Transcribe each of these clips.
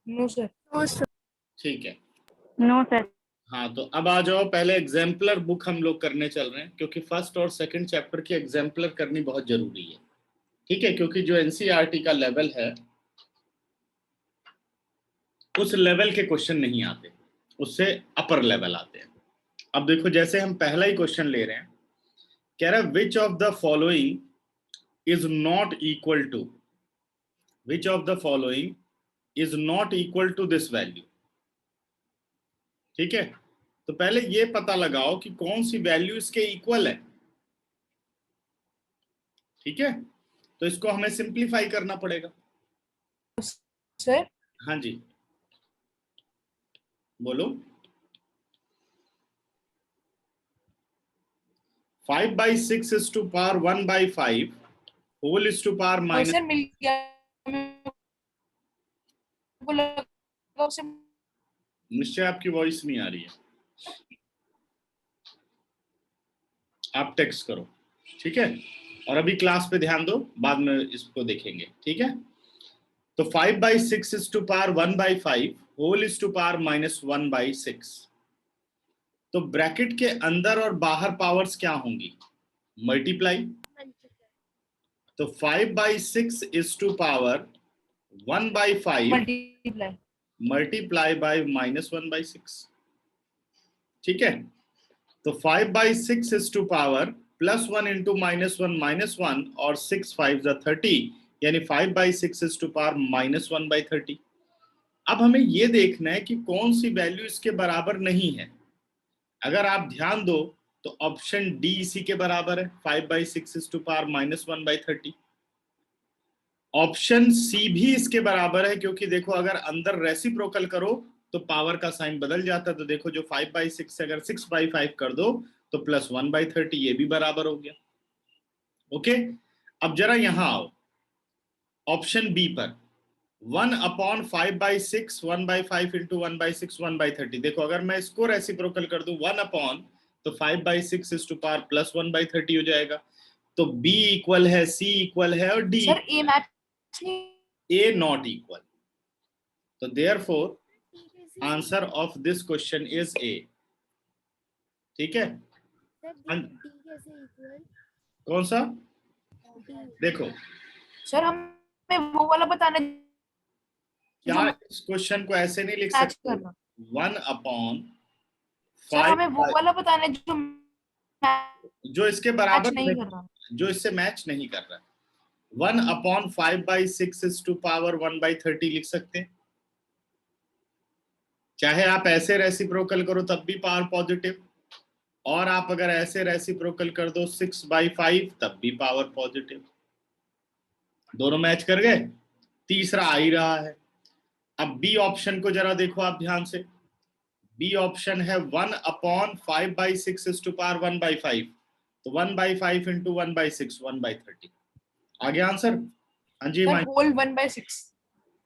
No sir. No sir. ठीक है, no sir. हाँ तो अब आ जाओ, पहले एग्जाम्पलर बुक हम लोग करने चल रहे हैं, क्योंकि फर्स्ट और सेकंड चैप्टर की एग्जाम्पलर करनी बहुत जरूरी है। ठीक है, क्योंकि जो एनसीईआरटी का लेवल है उस लेवल के क्वेश्चन नहीं आते, उससे अपर लेवल आते हैं। अब देखो, जैसे हम पहला ही क्वेश्चन ले रहे हैं, कह रहा है which of the following is not equal to, which of the following is not equal to this value. ठीक है, तो पहले ये पता लगाओ कि कौन सी वैल्यू इसके इक्वल है। ठीक है, तो इसको हमें सिंप्लीफाई करना पड़ेगा। सर हाँ जी, बोलो। 5/6 is to power 1/5 whole is to power minus। Sir मिल गया मेरे को लगा उसे। निश्चय आपकी वॉइस नहीं आ रही है, आप टेक्स्ट करो। ठीक है, और अभी क्लास पे ध्यान दो, बाद में इसको देखेंगे। ठीक है, तो 5/6 is to power 1/5 whole is to power -1/6। तो ब्रैकेट के अंदर और बाहर पावर्स क्या होंगी? मल्टीप्लाई। तो 5/6 is to power 1/5 multiply. Multiply by -1/6। ठीक है, तो 5/6 is to power +1 into -1 और 6 5 30, यानी 5/6 is to power -1/30। अब हमें ये देखना है कि कौन सी वैल्यू इसके बराबर नहीं है। अगर आप ध्यान दो तो ऑप्शन डी इसी के बराबर है, 5/6 is to power -1/30। Option C भी इसके बराबर है, क्योंकि देखो अगर अंदर रेसिप्रोकल करो तो पावर का साइन बदल जाता है। तो देखो, जो 5/6 से अगर 6/5 कर दो तो +1/30, ये भी बराबर हो गया। ओके, अब जरा यहां आओ ऑप्शन बी पर, 1/5/6 1/5 इंटू 1/6 1/30। देखो अगर मैं इसको रेसिप्रोकल कर दूं 1 तो 5/6 is to power +1/30 हो जाएगा। तो बी इक्वल है, सी इक्वल है और डी सर ए मैच नहीं। ए नॉट इक्वल। तो therefore answer of this question is a. ठीक है, कौन सा? देखो, सर हमें वो वाला बताना क्या इस क्वेश्चन को ऐसे नहीं लिख मैच सकते? करना। 1/5 सर हमें वो वाला बताना जो जो इसके मैच बराबर नहीं कर रहा, जो इससे मैच नहीं कर रहा। 1/5/6 is to power 1/30 लिख सकते हैं। चाहे आप ऐसे रेसिप्रोकल करो तब भी पावर पॉजिटिव, और आप अगर ऐसे रेसिप्रोकल कर दो 6/5 तब भी पावर पॉजिटिव। दोनों मैच कर गए, तीसरा आ ही रहा है। अब बी ऑप्शन को जरा देखो आप ध्यान से। बी ऑप्शन है 1/5/6 is to power 1/5, तो 1/5 इंटू 1/6 1/30 आ गया आंसर। हाँ जी, सर होल 1/6।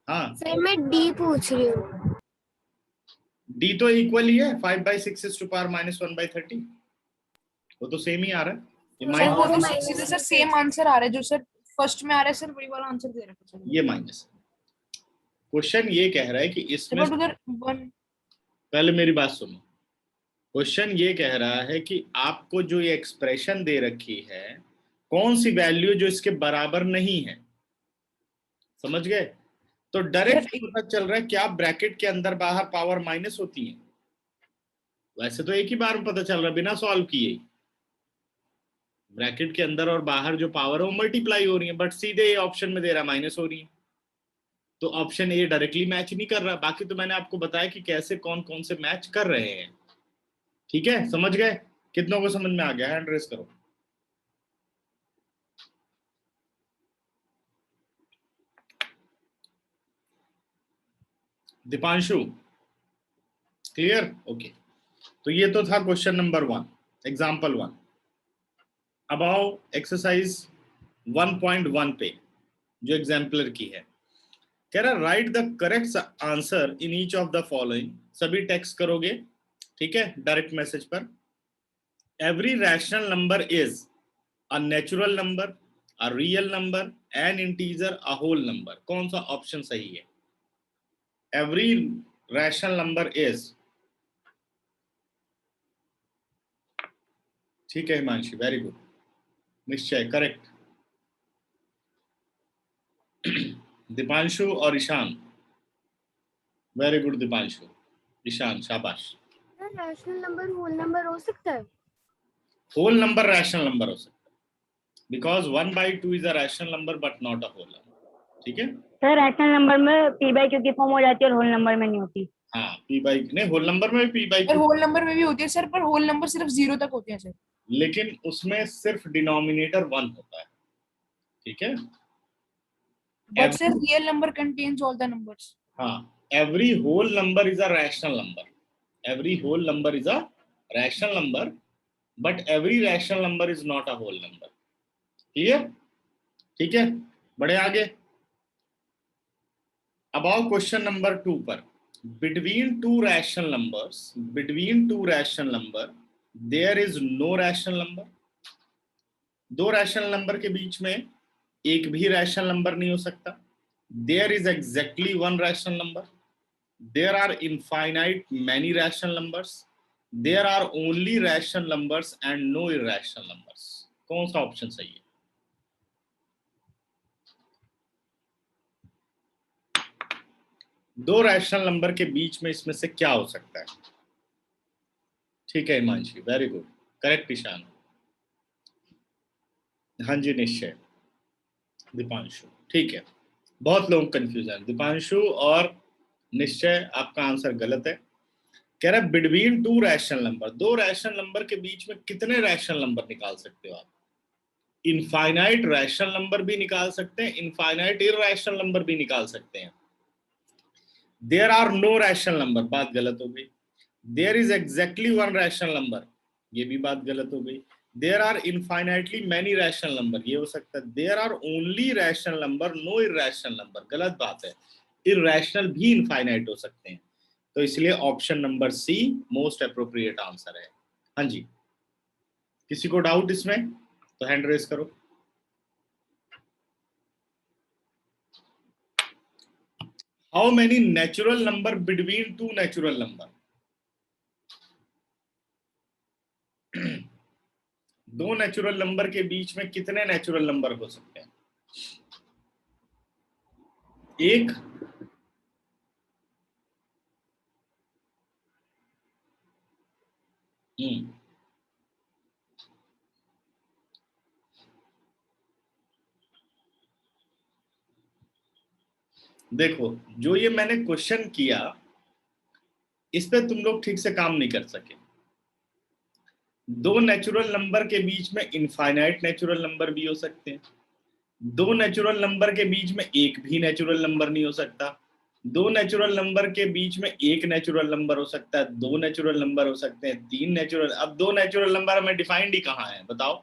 हाँ सर मैं डी पूछ रही हूँ। डी तो इक्वल ही है, 5/6 is to power -1/30, वो तो सेम ही आ रहा है। ये सर वो तो माइनस, सीधे सर सेम आंसर आ रहा है जो सर फर्स्ट में आ रहा है, सर वही वाला आंसर दे रखा है। ये माइनस। क्वेश्चन ये कह रहा है कि इसमें, बट उधर 1 पहले मेरी बात सुनो। क्वेश्चन ये कह रहा है कि आपको जो ये एक्सप्रेशन दे रखी है, कौन सी वैल्यू जो इसके बराबर नहीं है। समझ गए? तो डायरेक्ट पता चल रहा है क्या ब्रैकेट के अंदर बाहर पावर माइनस होती है। वैसे तो एक ही बार में पता चल रहा है बिना सॉल्व किए, ब्रैकेट के अंदर और बाहर जो पावर है वो मल्टीप्लाई हो रही है, बट सीधे ऑप्शन में दे रहा है माइनस हो रही है। तो ऑप्शन ए डायरेक्टली मैच नहीं कर रहा। बाकी तो मैंने आपको बताया कि कैसे कौन कौन से मैच कर रहे हैं। ठीक है, समझ गए? कितनों को समझ में आ गया? हैंड रेस करो। दीपांशु, क्लियर? ओके, तो ये तो था क्वेश्चन नंबर 1, एग्जाम्पल 1। अब आओ एक्सरसाइज 1.1 पे, जो एग्जाम्पलर की है। कह रहा write the correct answer in each of the following. सभी टेक्स्ट करोगे, ठीक है, डायरेक्ट मैसेज पर। Every rational number is a natural number, a real number, an integer, a whole number. कौन सा ऑप्शन सही है? every rational number is, ठीक है हिमांशी, वेरी गुड। निश्चय करेक्ट। दीपांशु और ईशान, वेरी गुड दीपांशु। ईशान शाबाश। रैशनल नंबर होल नंबर हो सकता है? होल नंबर रैशनल नंबर हो सकता है, because 1/2 is a rational number but not a whole number. ठीक है सर रैशनल नंबर में पी बाई क्यू की फॉर्म हो जाती है और होल नंबर में नहीं होती। हाँ, पी बाई नहीं, होल नंबर में भी पी बाई पर क्यू, होल नंबर में भी होती है सर, पर होल नंबर सिर्फ 0 तक होते हैं सर। लेकिन उसमें सिर्फ डिनोमिनेटर 1 होता है। ठीक है, but sir real number contains all the numbers. हाँ, every whole number is a rational number, every whole number is a rational number, but every rational number is not a whole number. clear? ठीक है, बढ़े आगे। About question number 2 पर, between two rational number there is no rational number। दो rational number के बीच में एक भी रैशनल नंबर नहीं हो सकता। there is exactly one rational number, there are infinite many rational numbers, there are only rational numbers and no irrational numbers। कौन सा ऑप्शन सही है? दो रैशनल नंबर के बीच में इसमें से क्या हो सकता है? ठीक है Himanshi, very good, correct Ishan. हाँ जी निश्चय, दीपांशु, ठीक है। बहुत लोग कंफ्यूजन, दीपांशु और निश्चय आपका आंसर गलत है। कह रहा है बिटवीन टू रैशनल नंबर, दो रैशनल नंबर के बीच में कितने रैशनल नंबर निकाल सकते हो आप? इनफाइनाइट रैशनल नंबर भी निकाल सकते हैं, इनफाइनाइट इररैशनल नंबर भी निकाल सकते हैं। There are no rational number, बात गलत हो गई। There is exactly one rational number, ये भी बात गलत हो गई। There are infinitely many rational number, ये हो सकता है। There are only rational number, no irrational number, गलत बात है। इररैशनल भी इनफाइनाइट हो सकते हैं, तो इसलिए option number C most appropriate answer है। हाँ जी, किसी को डाउट इसमें तो हैंड रेज करो। How many natural number between two natural number? दो नेचुरल नंबर के बीच में कितने नेचुरल नंबर हो सकते हैं? एक, देखो जो ये मैंने क्वेश्चन किया इस पे तुम लोग ठीक से काम नहीं कर सके। दो नेचुरल नंबर के बीच में इनफाइनाइट नेचुरल नंबर भी हो सकते हैं, दो नेचुरल नंबर के बीच में एक भी नेचुरल नंबर नहीं हो सकता, दो नेचुरल नंबर के बीच में एक नेचुरल नंबर हो सकता है, दो नेचुरल नंबर हो सकते हैं, तीन नेचुरल। अब दो नेचुरल नंबर में डिफाइंड ही कहाँ है बताओ?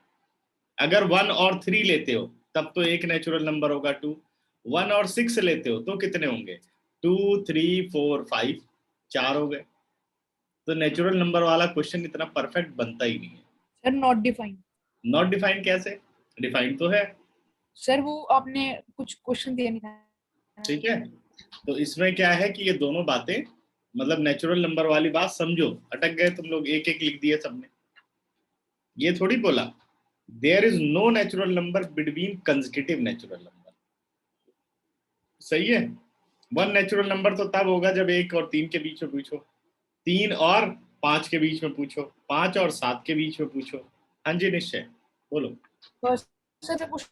अगर 1 और 3 लेते हो तब तो एक नेचुरल नंबर होगा 2, 1 और 6 लेते हो तो कितने होंगे? 2 3 4 5, 4 हो गए। तो नेचुरल नंबर वाला क्वेश्चन इतना परफेक्ट बनता ही नहीं है। Sir not defined. Not defined कैसे? डिफाइंड तो है सर, वो आपने कुछ क्वेश्चन दिया नहीं था। ठीक है, तो इसमें क्या है कि ये दोनों बातें, मतलब नेचुरल नंबर वाली बात समझो। अटक गए तुम लोग, एक एक लिख दिए सबने। ये थोड़ी बोला there is no natural number between consecutive natural number. सही है, वन नेचुरल नंबर तो तब होगा जब 1 और 3 के बीच में पूछो, 3 और 5 के बीच में पूछो, 5 और 7 के बीच में पूछो। हाँ जी निश्चय बोलो। तो सर कुछ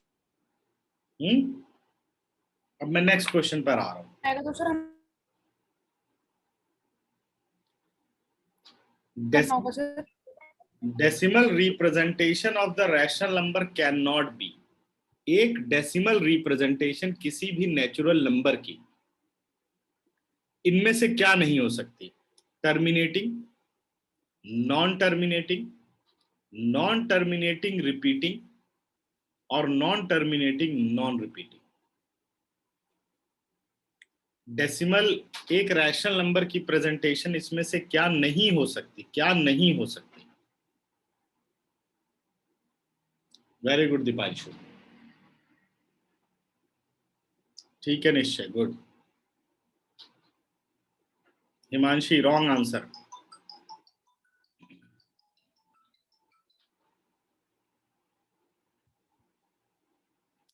अब मैं नेक्स्ट क्वेश्चन पर आ रहा हूँ। आएगा तो सर हम करना होगा sir. Decimal representation of the rational number can not be. एक डेसिमल रिप्रेजेंटेशन किसी भी नेचुरल नंबर की इनमें से क्या नहीं हो सकती? Terminating, non terminating, non terminating repeating और non terminating non repeating. Decimal एक रैशनल नंबर की प्रेजेंटेशन इसमें से क्या नहीं हो सकती? क्या नहीं हो सकती? वेरी गुड दीपांशु, ठीक है Nishchay, good. Himanshi wrong answer.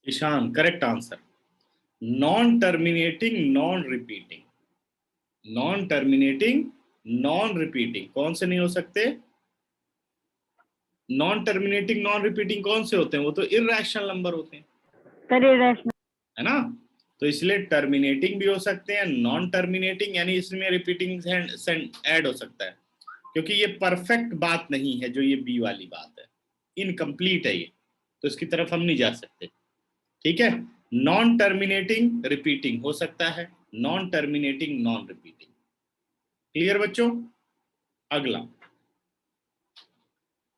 Ishan correct answer. Non terminating non repeating, non terminating non repeating कौन से नहीं हो सकते? नॉन टर्मिनेटिंग नॉन रिपीटिंग कौन से होते हैं? वो तो इर्रेशनल नंबर होते हैं, सर इरेशनल। है ना? तो इसलिए टर्मिनेटिंग भी हो सकते हैं, नॉन टर्मिनेटिंग यानी इसमें रिपीटिंग ऐड हो सकता है, क्योंकि ये परफेक्ट बात नहीं है जो ये बी वाली बात है, इनकम्प्लीट है ये, तो इसकी तरफ हम नहीं जा सकते। ठीक है, नॉन टर्मिनेटिंग रिपीटिंग हो सकता है, non terminating non repeating. Clear बच्चों? अगला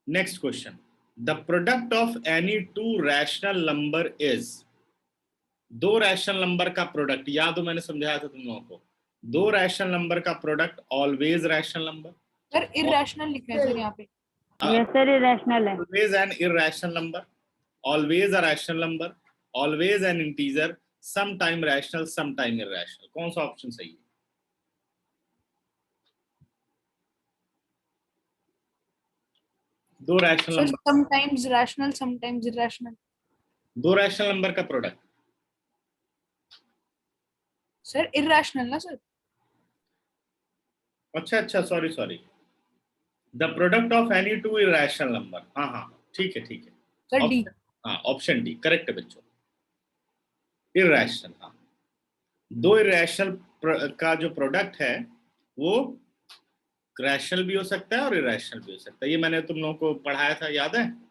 next question, the product of any two rational number is, दो रैशनल नंबर का प्रोडक्ट, याद हो मैंने समझाया था तुम लोगों को, दो रैशनल नंबर का product always rational number. Sir irrational लिखा है सर यहाँ पे। यस सर इरेशनल है। Always an irrational number, always a rational number, always an integer, some time rational some time irrational. कौन सा ऑप्शन सही है? दो rational sir number, sometimes rational sometimes irrational. दो रैशनल नंबर का प्रोडक्ट। सर इरेशनल ना sir. अच्छा अच्छा, sorry sorry, the product of any to irrational number. हाँ हाँ ठीक है ठीक है। Sir D. हाँ ऑप्शन डी करेक्ट है बच्चों, इरेशनल। हाँ, दो इरेशनल का जो प्रोडक्ट है वो रैशनल भी हो सकता है और इरेशनल भी हो सकता है। ये मैंने तुम लोगों को पढ़ाया था, याद है?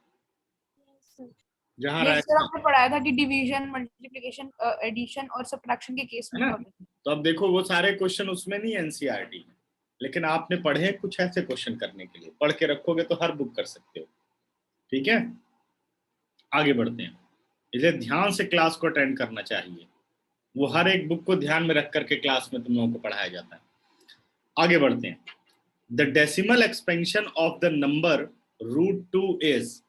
जहां ये सर रैशनल, आपने पढ़ाया था कि डिवीजन मल्टीप्लिकेशन एडिशन और सबट्रैक्शन के केस है में ना? होता है। तो अब देखो वो सारे क्वेश्चन उसमें नहीं एनसीईआरटी में, लेकिन आपने पढ़े कुछ ऐसे क्वेश्चन करने के लिए, पढ़ के रखोगे तो हर बुक कर सकते हो। ठीक है, आगे बढ़ते हैं। इसलिए ध्यान से क्लास को अटेंड करना चाहिए, वो हर एक बुक को ध्यान में रख करके क्लास में तुम लोगों को पढ़ाया जाता है। आगे बढ़ते हैं। The decimal expansion of the number √2 is,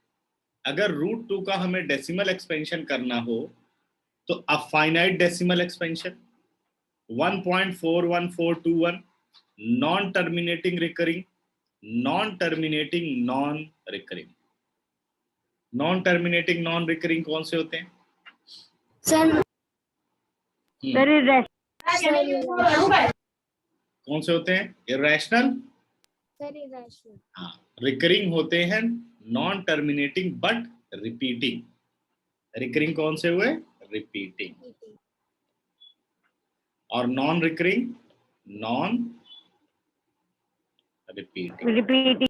अगर √2 का हमें डेसिमल एक्सपेंशन करना हो तो a finite decimal expansion, 1.41421, non terminating recurring, non terminating non recurring. Non terminating non recurring कौन से होते हैं? Sir sir irrational. कौन से होते हैं? इरेशनल। Sir irrational. हाँ, रिकरिंग होते हैं, non terminating but repeating. Recurring कौन से हुए? रिपीटिंग। और non recurring non repeating. Repeating.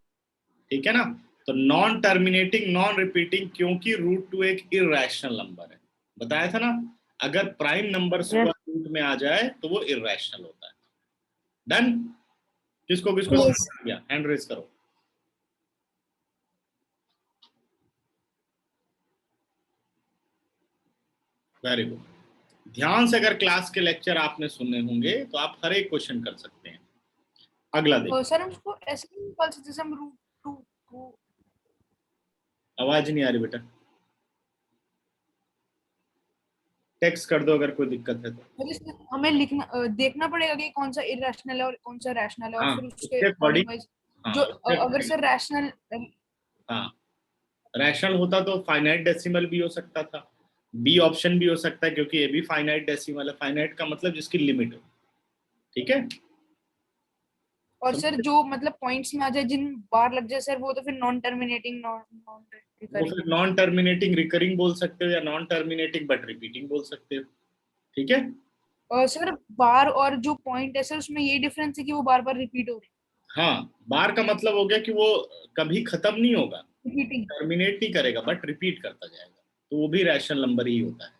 ठीक है ना? तो नॉन टर्मिनेटिंग नॉन रिपीटिंग, क्योंकि √2 एक इरेशनल नंबर है, बताया था ना, अगर प्राइम नंबर स्क्वायर रूट में आ जाए तो वो इरेशनल होता है। डन? किसको किसको समझ आ गया? हैंड रेज करो। Very good. ध्यान से अगर क्लास के लेक्चर आपने सुने होंगे तो आप हर एक क्वेश्चन कर सकते हैं। अगला देखो। सर हम उसको ऐसे नहीं निकाल सकते जैसे हम √2 को। आवाज नहीं आ रही बेटा, टेक्स्ट कर दो अगर कोई दिक्कत है तो। मतलब इसमें हमें लिखना देखना पड़ेगा कि कौन सा इरेशनल है और कौन सा रैशनल है, और हाँ, फिर उसके इससे बड़ी, अकॉर्डिंग वाइज जो हाँ इससे अगर बड़ी, सर रैशनल। हाँ रैशनल होता तो फाइनाइट डेसिमल भी हो सकता था, बी ऑप्शन भी हो सकता है, क्योंकि ये भी फाइनाइट डेसिमल है। फाइनाइट का मतलब जिसकी लिमिट हो। ठीक है, और सर समझे? जो मतलब पॉइंट्स में आ जाए, जिन बार लग जाए सर, वो तो फिर नॉन टर्मिनेटिंग नॉन नॉन वो फिर नॉन टर्मिनेटिंग रिकरिंग बोल सकते हो या नॉन टर्मिनेटिंग बट रिपीटिंग बोल सकते हो। ठीक है, और सर बार और जो पॉइंट है सर, उसमें ये डिफरेंस है कि वो बार बार रिपीट हो रहे हाँ बार का मतलब हो गया कि वो कभी खत्म नहीं होगा, हैं, रिपीटिंग। टर्मिनेट नहीं करेगा बट रिपीट करता जाएगा, तो वो भी रैशनल नंबर ही होता है।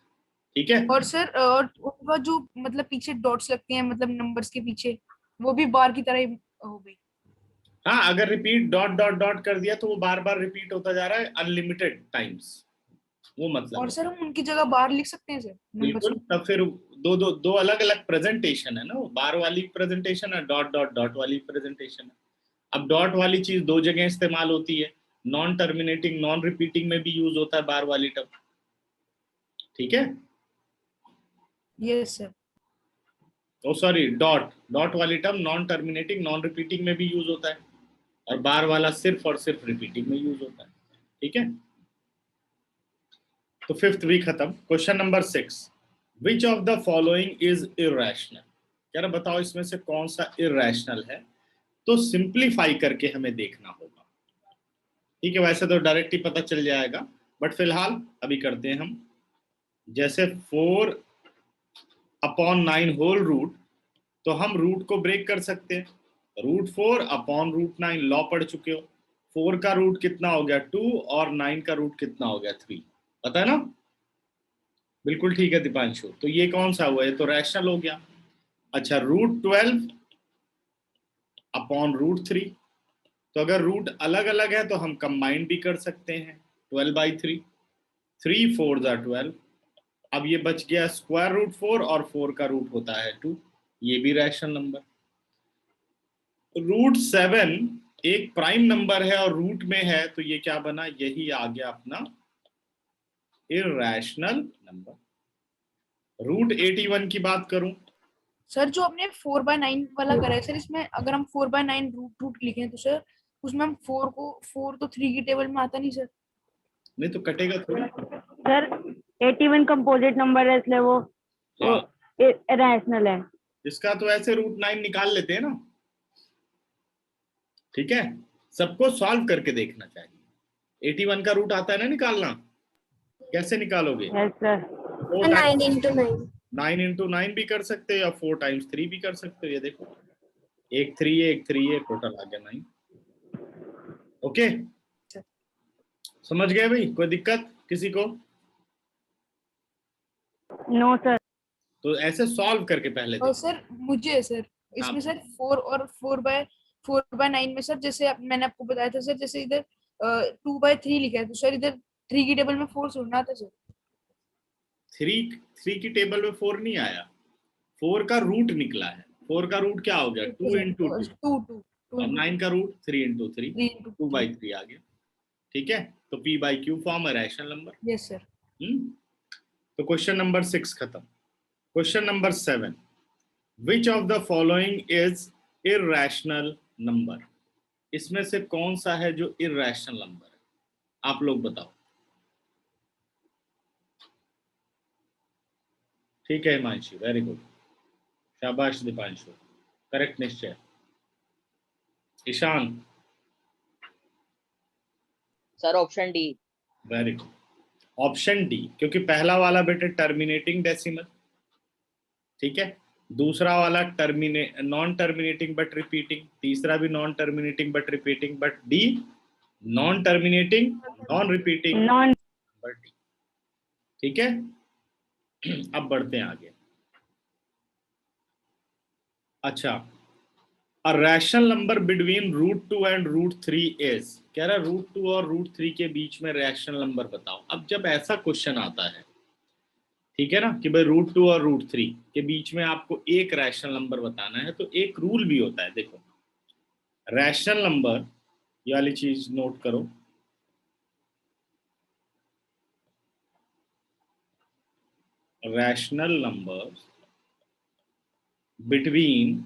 ठीक है, और सर और उनका जो मतलब पीछे डॉट्स लगते हैं मतलब नंबर्स के पीछे, वो भी बार की तरह ही हो गई। हाँ अगर रिपीट डॉट डॉट डॉट कर दिया तो वो बार बार रिपीट होता जा रहा है अनलिमिटेड टाइम्स, वो मतलब और है। सर हम उनकी जगह बार लिख सकते हैं सर नंबर्स बिल्कुल, में। तब फिर दो दो दो अलग अलग प्रेजेंटेशन है ना, वो बार वाली प्रेजेंटेशन है, डॉट डॉट डॉट वाली प्रेजेंटेशन है। अब डॉट वाली चीज दो जगह इस्तेमाल होती है, नॉन टर्मिनेटिंग नॉन रिपीटिंग में भी यूज होता है बार वाली टर्म। ठीक है, यस सर। ओ सॉरी, डॉट वाली term non terminating non repeating में भी यूज होता है, और बार वाला सिर्फ और सिर्फ रिपीटिंग में यूज होता है। ठीक है, तो फिफ्थ भी खत्म। Question number 6, which of the following is irrational. कह रहा बताओ इसमें से कौन सा इरैशनल है। तो सिंप्लीफाई करके हमें देखना होगा। ठीक है, वैसे तो डायरेक्ट ही पता चल जाएगा, बट फिलहाल अभी करते हैं हम। जैसे 4/9 होल रूट, तो हम रूट को ब्रेक कर सकते हैं। √4/√9 लॉ पढ़ चुके हो। 4 का रूट कितना हो गया 2, और 9 का रूट कितना हो गया 3, पता है ना। बिल्कुल ठीक है दीपांशु, तो ये कौन सा हुआ, ये तो रैशनल हो गया। अच्छा, √12/√3, तो अगर रूट अलग अलग है तो हम कंबाइन भी कर सकते हैं। 12/3, 3 4 12। अब ये बच गया √4, और 4 का रूट होता है 2, ये भी रैशनल नंबर। √7 एक प्राइम नंबर है और रूट में है, तो ये क्या बना, यही आ गया अपना इरैशनल नंबर। √81 की बात करूं, सर जो आपने 4/9 वाला करा है सर, इसमें अगर हम 4/9 रूट रूट लिखें तो सर उसमें हम 4 तो 3 की टेबल में आता नहीं सर। नहीं तो कटेगा थोड़ी। सर 81 कंपोजिट नंबर है, इसलिए वो हाँ, रैशनल है। इसका तो ऐसे √9 निकाल लेते हैं ना। ठीक है, सबको सॉल्व करके देखना चाहिए। 81 का रूट आता है ना निकालना, कैसे निकालोगे। Yes sir. 9 × 9 भी कर सकते हो, या 4 × 3 भी कर सकते हो। ये देखो, एक 3 है, एक 3 है, टोटल आ गया 9। ओके, समझ गए भाई, कोई दिक्कत किसी को। No sir. तो ऐसे सॉल्व करके पहले और देखो। सर मुझे सर हाँ, इसमें सर 4/9 में सर, जैसे मैंने आपको बताया था सर, जैसे इधर 2/3 लिखा है तो सर इधर 3 की टेबल में 4 छोड़ना आता सर। 3 की टेबल में 4 नहीं आया, 4 का रूट निकला है। 4 का रूट क्या हो गया 2 × 2, और 9 का रूट 3 × 3, 2/3 आ गया। ठीक है, तो P/Q फॉर्म है रैशनल नंबर। Yes sir. तो क्वेश्चन नंबर 6 खत्म। Question number 7, which of the following is irrational number. इसमें से कौन सा है जो इरैशनल नंबर है, आप लोग बताओ। ठीक है हिमांशु, वेरी गुड, शाबाश Deepanshu, correct Nishchay. Ishan, sir option D. Very good, option D, क्योंकि पहला वाला बेटे टर्मिनेटिंग डेसिमल, ठीक है, दूसरा वाला नॉन टर्मिनेटिंग बट रिपीटिंग, तीसरा भी non terminating but repeating, but D non terminating non repeating non. But D. ठीक है, अब बढ़ते हैं आगे। अच्छा, अ rational number between √2 and √3 is. कह रहा √2 और √3 के बीच में रैशनल नंबर बताओ। अब जब ऐसा क्वेश्चन आता है, ठीक है ना, कि भाई √2 और √3 के बीच में आपको एक रैशनल नंबर बताना है, तो एक रूल भी होता है। देखो, रैशनल नंबर, ये वाली चीज नोट करो, rational number between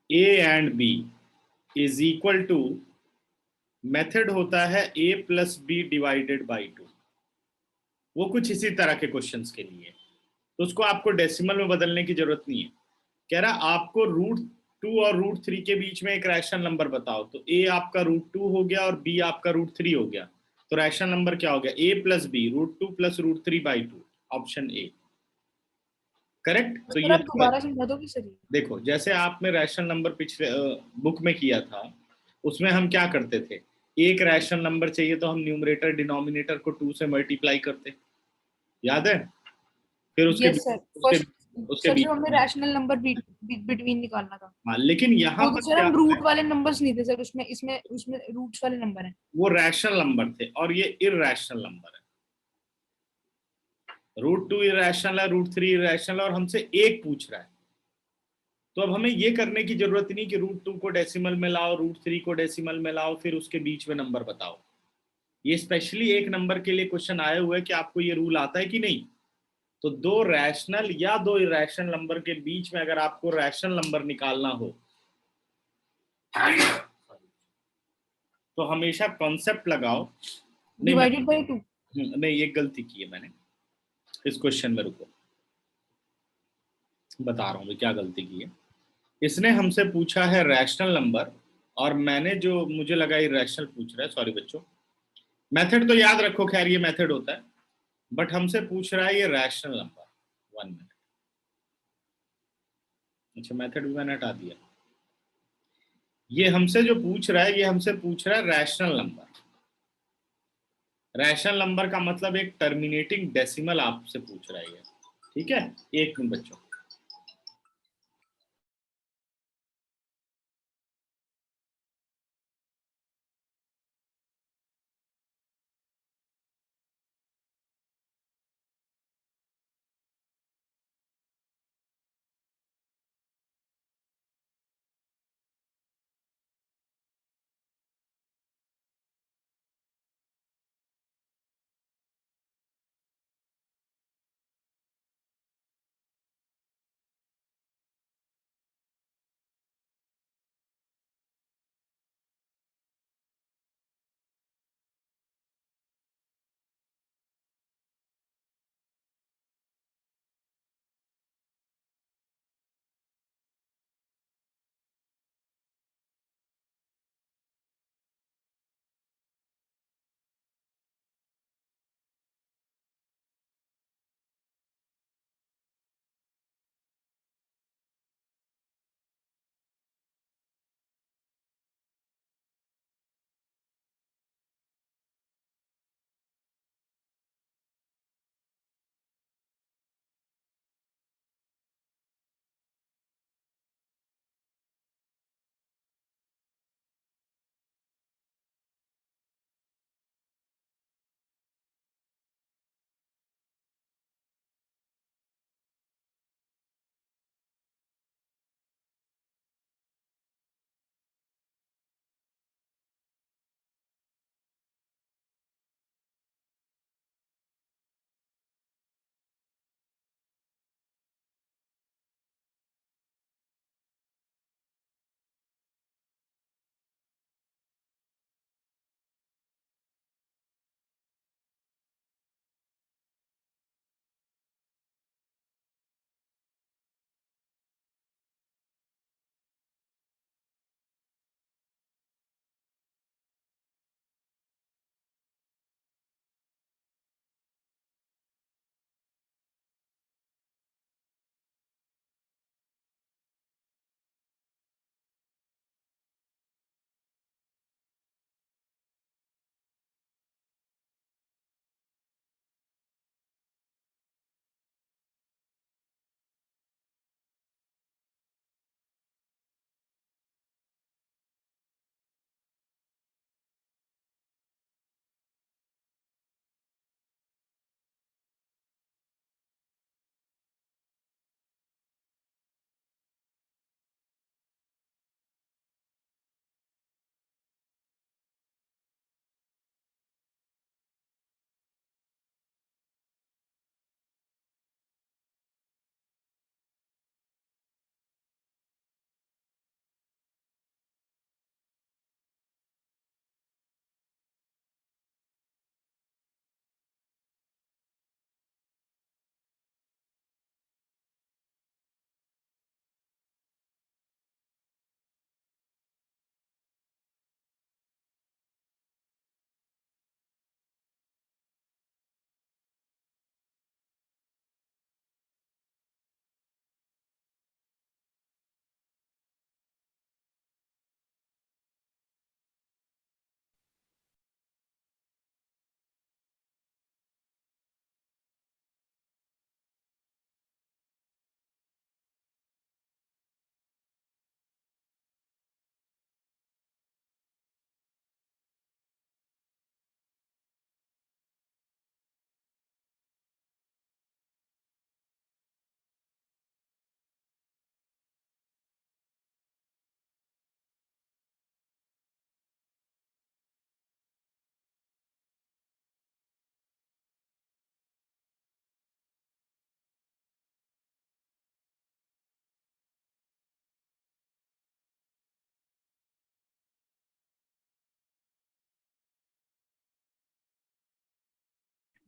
a and b is equal to, method होता है a + b / 2। वो कुछ इसी तरह के क्वेश्चंस के लिए, तो उसको आपको डेसिमल में बदलने की जरूरत नहीं है। कह रहा आपको √2 और √3 के बीच में एक रैशनल नंबर बताओ, तो a आपका √2 हो गया और b आपका √3 हो गया, तो रैशनल नंबर क्या हो गया a + b √2 + √3/2, option A correct. तो सर ये आप दोबारा समझा दोगे सर ये? देखो, जैसे आपने रैशनल नंबर पिछले बुक में किया था, उसमें हम क्या करते थे, एक रैशनल नंबर चाहिए तो हम न्यूमरेटर डिनोमिनेटर को 2 से मल्टीप्लाई करते, याद है। फिर उसके यस सर। उसके फर्स्ट उसके सर बीच जो हमें में, रैशनल नंबर बिटवीन निकालना था, हाँ, लेकिन यहाँ वो तो पर सर क्या हम होता रूट है, वाले नंबर्स नहीं थे सर उसमें, इसमें उसमें रूट्स वाले नंबर हैं। वो रैशनल नंबर थे और ये इरैशनल नंबर है। √2 इरैशनल है, √3 इरैशनल है, और हमसे एक पूछ रहा है। तो अब हमें ये करने की जरूरत नहीं कि √2 को डेसिमल में लाओ, √3 को डेसिमल में लाओ, फिर उसके बीच में नंबर बताओ। ये स्पेशली एक नंबर के लिए क्वेश्चन आए हुए हैं कि आपको ये रूल आता है कि नहीं। तो दो रैशनल या दो इरेशनल नंबर के बीच में अगर आपको रैशनल नंबर निकालना हो तो हमेशा कॉन्सेप्ट लगाओ। Divided by 2। नहीं, ये गलती की है मैंने इस क्वेश्चन में, रुको बता रहा हूँ क्या गलती की है। इसने हमसे पूछा है रैशनल नंबर और मैंने जो मुझे लगा इरेशनल पूछ रहा है, सॉरी बच्चों, मेथड तो याद रखो, खैर ये मेथड होता है, बट हमसे पूछ रहा है ये रैशनल नंबर। 1 मिनट, अच्छा मेथड भी मैंने हटा दिया। ये हमसे जो पूछ रहा है, ये हमसे पूछ रहा है रैशनल नंबर। रैशनल नंबर का मतलब एक टर्मिनेटिंग डेसिमल आपसे पूछ रहा है ये, ठीक है। एक मिनट बच्चों।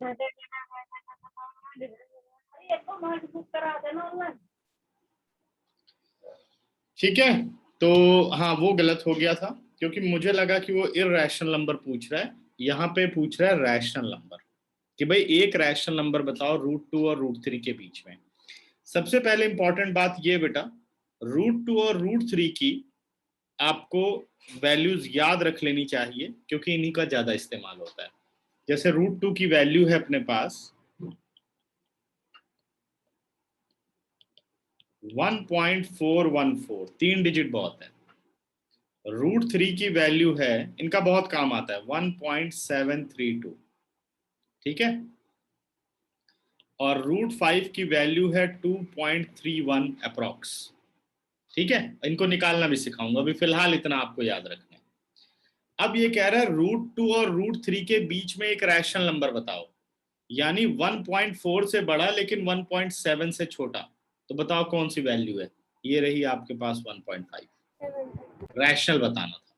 ठीक है, तो हाँ वो गलत हो गया था क्योंकि मुझे लगा कि वो इरैशनल नंबर पूछ रहा है, यहाँ पे पूछ रहा है रैशनल नंबर कि भाई एक रैशनल नंबर बताओ √2 और √3 के बीच में। सबसे पहले इंपॉर्टेंट बात ये बेटा, √2 और √3 की आपको वैल्यूज याद रख लेनी चाहिए क्योंकि इन्हीं का ज्यादा इस्तेमाल होता है। जैसे √2 की वैल्यू है अपने पास 1.414, 3 डिजिट बहुत है। √3 की वैल्यू है, इनका बहुत काम आता है, 1.732, ठीक है। और √5 की वैल्यू है 2.31 अप्रॉक्स, ठीक है। इनको निकालना भी सिखाऊंगा, अभी फिलहाल इतना आपको याद रखना है। अब ये कह रहा है √2 और √3 के बीच में एक रैशनल नंबर बताओ, यानी 1.4 से बड़ा लेकिन 1.7 से छोटा, तो बताओ कौन सी वैल्यू है। ये रही आपके पास 1.5। रैशनल बताना था,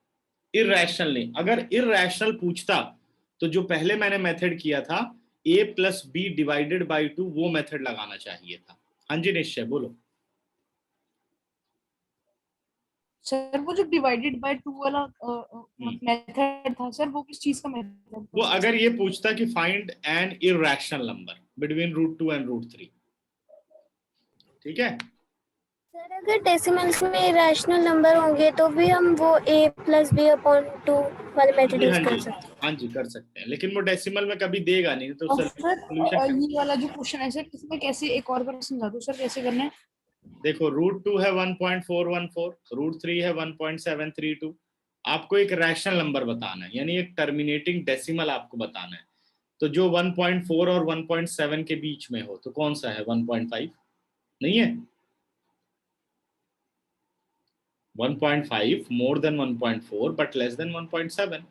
इरैशनल नहीं। अगर इरैशनल पूछता तो जो पहले मैंने मेथड किया था a+b/2 वो मेथड लगाना चाहिए था। हाँ जी निश्चय बोलो। सर वो जो डिवाइडेड बाय 2 वाला मेथड था सर, वो किस चीज का मेथड था? वो अगर ये पूछता कि find an irrational number between √2 and √3, ठीक है। सर अगर डेसिमल्स में रैशनल नंबर होंगे तो भी हम वो a+b/2 वाले मेथड यूज कर सकते हैं। हाँ जी कर सकते हैं, लेकिन वो डेसिमल में कभी देगा नहीं तो और सर सोल्यूशन। ये वाला जो क्वेश्चन है सर, इसमें कैसे, एक और बार समझा दो सर कैसे करना है। देखो √2 है 1.414, √3 है 1.732। आपको एक रैशनल नंबर बताना है, यानी एक टर्मिनेटिंग डेसिमल आपको बताना है। तो जो 1.4 और 1.7 के बीच में हो तो कौन सा है? 1.5 नहीं है? 1.5 more than 1.4 but less than 1.7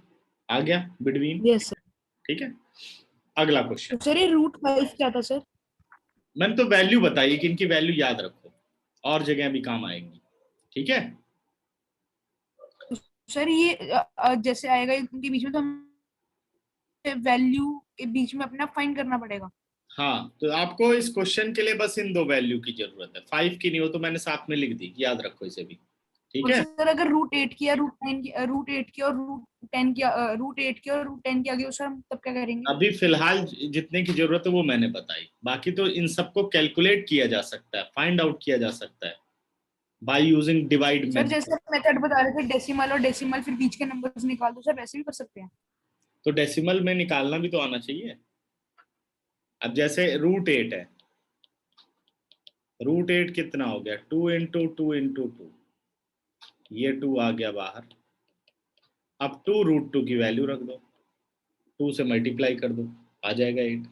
आ गया बिटवीन। Yes sir. ठीक है, अगला क्वेश्चन। तो सर ये √5 क्या था सर? मैंने तो वैल्यू बताई कि इनकी वैल्यू याद रखो, और जगह भी काम आएंगी, ठीक है। सर ये जैसे आएगा इनके बीच में, तो हमें वैल्यू के बीच में अपना फाइंड करना पड़ेगा। हाँ, तो आपको इस क्वेश्चन के लिए बस इन दो वैल्यू की जरूरत है। 5 की नहीं हो तो मैंने साथ में लिख दी, याद रखो इसे भी, ठीक और है। सर अगर √8 की या √9 की, √8 की और √10 की, √8 की और √10 की आ गई, सर हम तब क्या करेंगे? अभी फिलहाल जितने की जरूरत है वो मैंने बताई, बाकी तो इन सबको कैलकुलेट किया जा सकता है, फाइंड आउट किया जा सकता है by using divide sir method. जैसे आप मेथड बता रहे थे डेसिमल और डेसिमल फिर बीच के नंबर्स निकाल दो, सर वैसे भी कर सकते हैं। तो डेसिमल में निकालना भी तो आना चाहिए। अब जैसे √8 है, √8 कितना हो गया? 2 × 2 × 2, ये 2 आ गया बाहर। अब 2 √2 की वैल्यू रख दो, 2 से मल्टीप्लाई कर दो, आ जाएगा 8,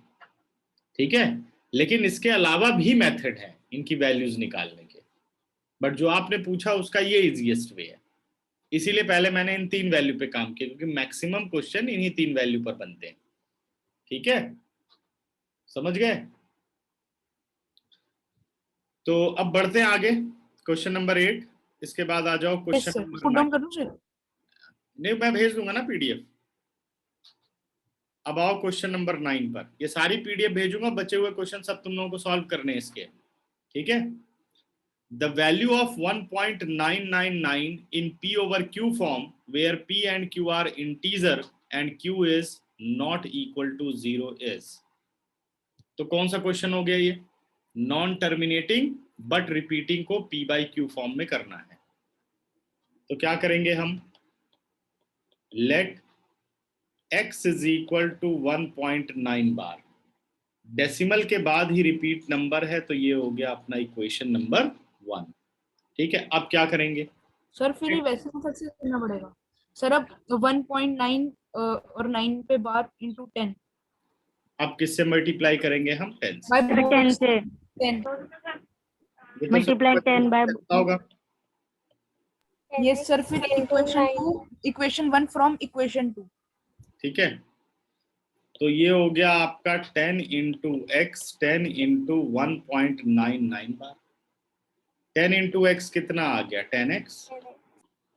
ठीक है। लेकिन इसके अलावा भी मेथड है इनकी वैल्यूज निकालने के, बट जो आपने पूछा उसका ये इजीएस्ट वे है, इसीलिए पहले मैंने इन 3 वैल्यू पे काम किया क्योंकि मैक्सिमम क्वेश्चन इन्हीं 3 वैल्यू पर बनते हैं, ठीक है, समझ गए। तो अब बढ़ते हैं आगे, क्वेश्चन नंबर 8। इसके बाद आ जाओ question sir number put 9। Down कर दूं सर? नहीं, मैं भेज दूंगा ना पीडीएफ। अब आओ क्वेश्चन नंबर 9 पर, ये सारी पीडीएफ भेजूंगा, बचे हुए क्वेश्चन सब तुम लोगों को सॉल्व करने हैं इसके, ठीक है। The value of 1.999 in P over Q form where P and Q are integer and Q is not equal to 0 is, तो कौन सा क्वेश्चन हो गया ये? नॉन टर्मिनेटिंग बट रिपीटिंग को P/Q फॉर्म में करना है। तो क्या करेंगे हम? Let x is equal to 1.9 bar, decimal के बाद ही रिपीट नंबर है, तो ये हो गया अपना इक्वेशन नंबर 1, ठीक है। अब क्या करेंगे? सर फिर ये वैसे तो सबसे करना पड़ेगा सर। अब 1.9 और 9 पे बार इंटू 10, अब किससे मल्टीप्लाई करेंगे हम? 10 से। बाय 10 से 10। ये तो मल्टीप्लाई 10 बाय होगा। यस सर, फिर इक्वेशन 1 फ्रॉम इक्वेशन 2। ठीक है, तो ये हो गया आपका 10 × x, 10 × 1.99 बार। 10 × x कितना आ गया? 10x,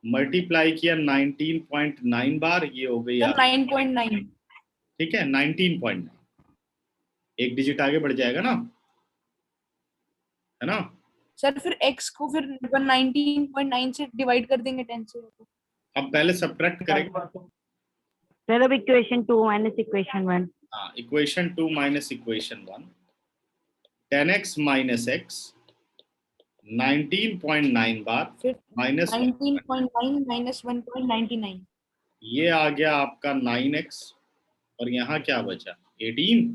मल्टीप्लाई किया 19.9 बार, ये हो गई सर आप, 9.9। ठीक है, 19.9। एक डिजिट आगे बढ़ जाएगा ना, है ना। सर फिर x को फिर 19.9 से डिवाइड कर देंगे 10 से। अब पहले सब्ट्रैक्ट करेंगे। सर अब इक्वेशन 2 माइनस इक्वेशन 1। हाँ, equation 2 minus equation 1, 10x minus x 19.9 बार फिर माइनस 19.9 माइनस 1.99, ये आ गया आपका 9x, और यहाँ क्या बचा 18।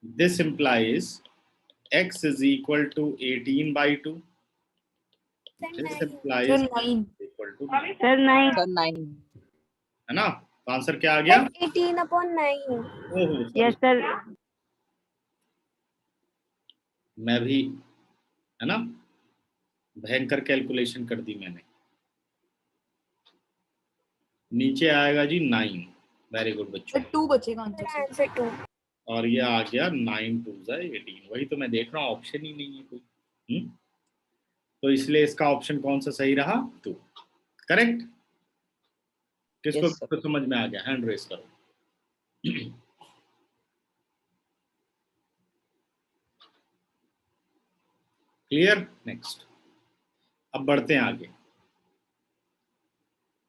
This implies x is equal to 18/2. This implies sir x 9। is equal to 9, sir 9। Sir 9। है ना। तो आंसर क्या आ गया? 18/9। ओहो यस सर। मैं भी, है ना, भयंकर कैलकुलेशन कर दी मैंने। नीचे आएगा जी 9। वेरी गुड बच्चों। सर 2 बचेगा आंसर से। आंसर 2। और ये आ गया 9 2 18। वही तो मैं देख रहा हूँ, ऑप्शन ही नहीं है कोई। तो इसलिए इसका ऑप्शन कौन सा सही रहा? 2। करेक्ट। किसको Yes, sir. तो समझ में आ गया? हैंड रेस करो। क्लियर। नेक्स्ट, अब बढ़ते हैं आगे।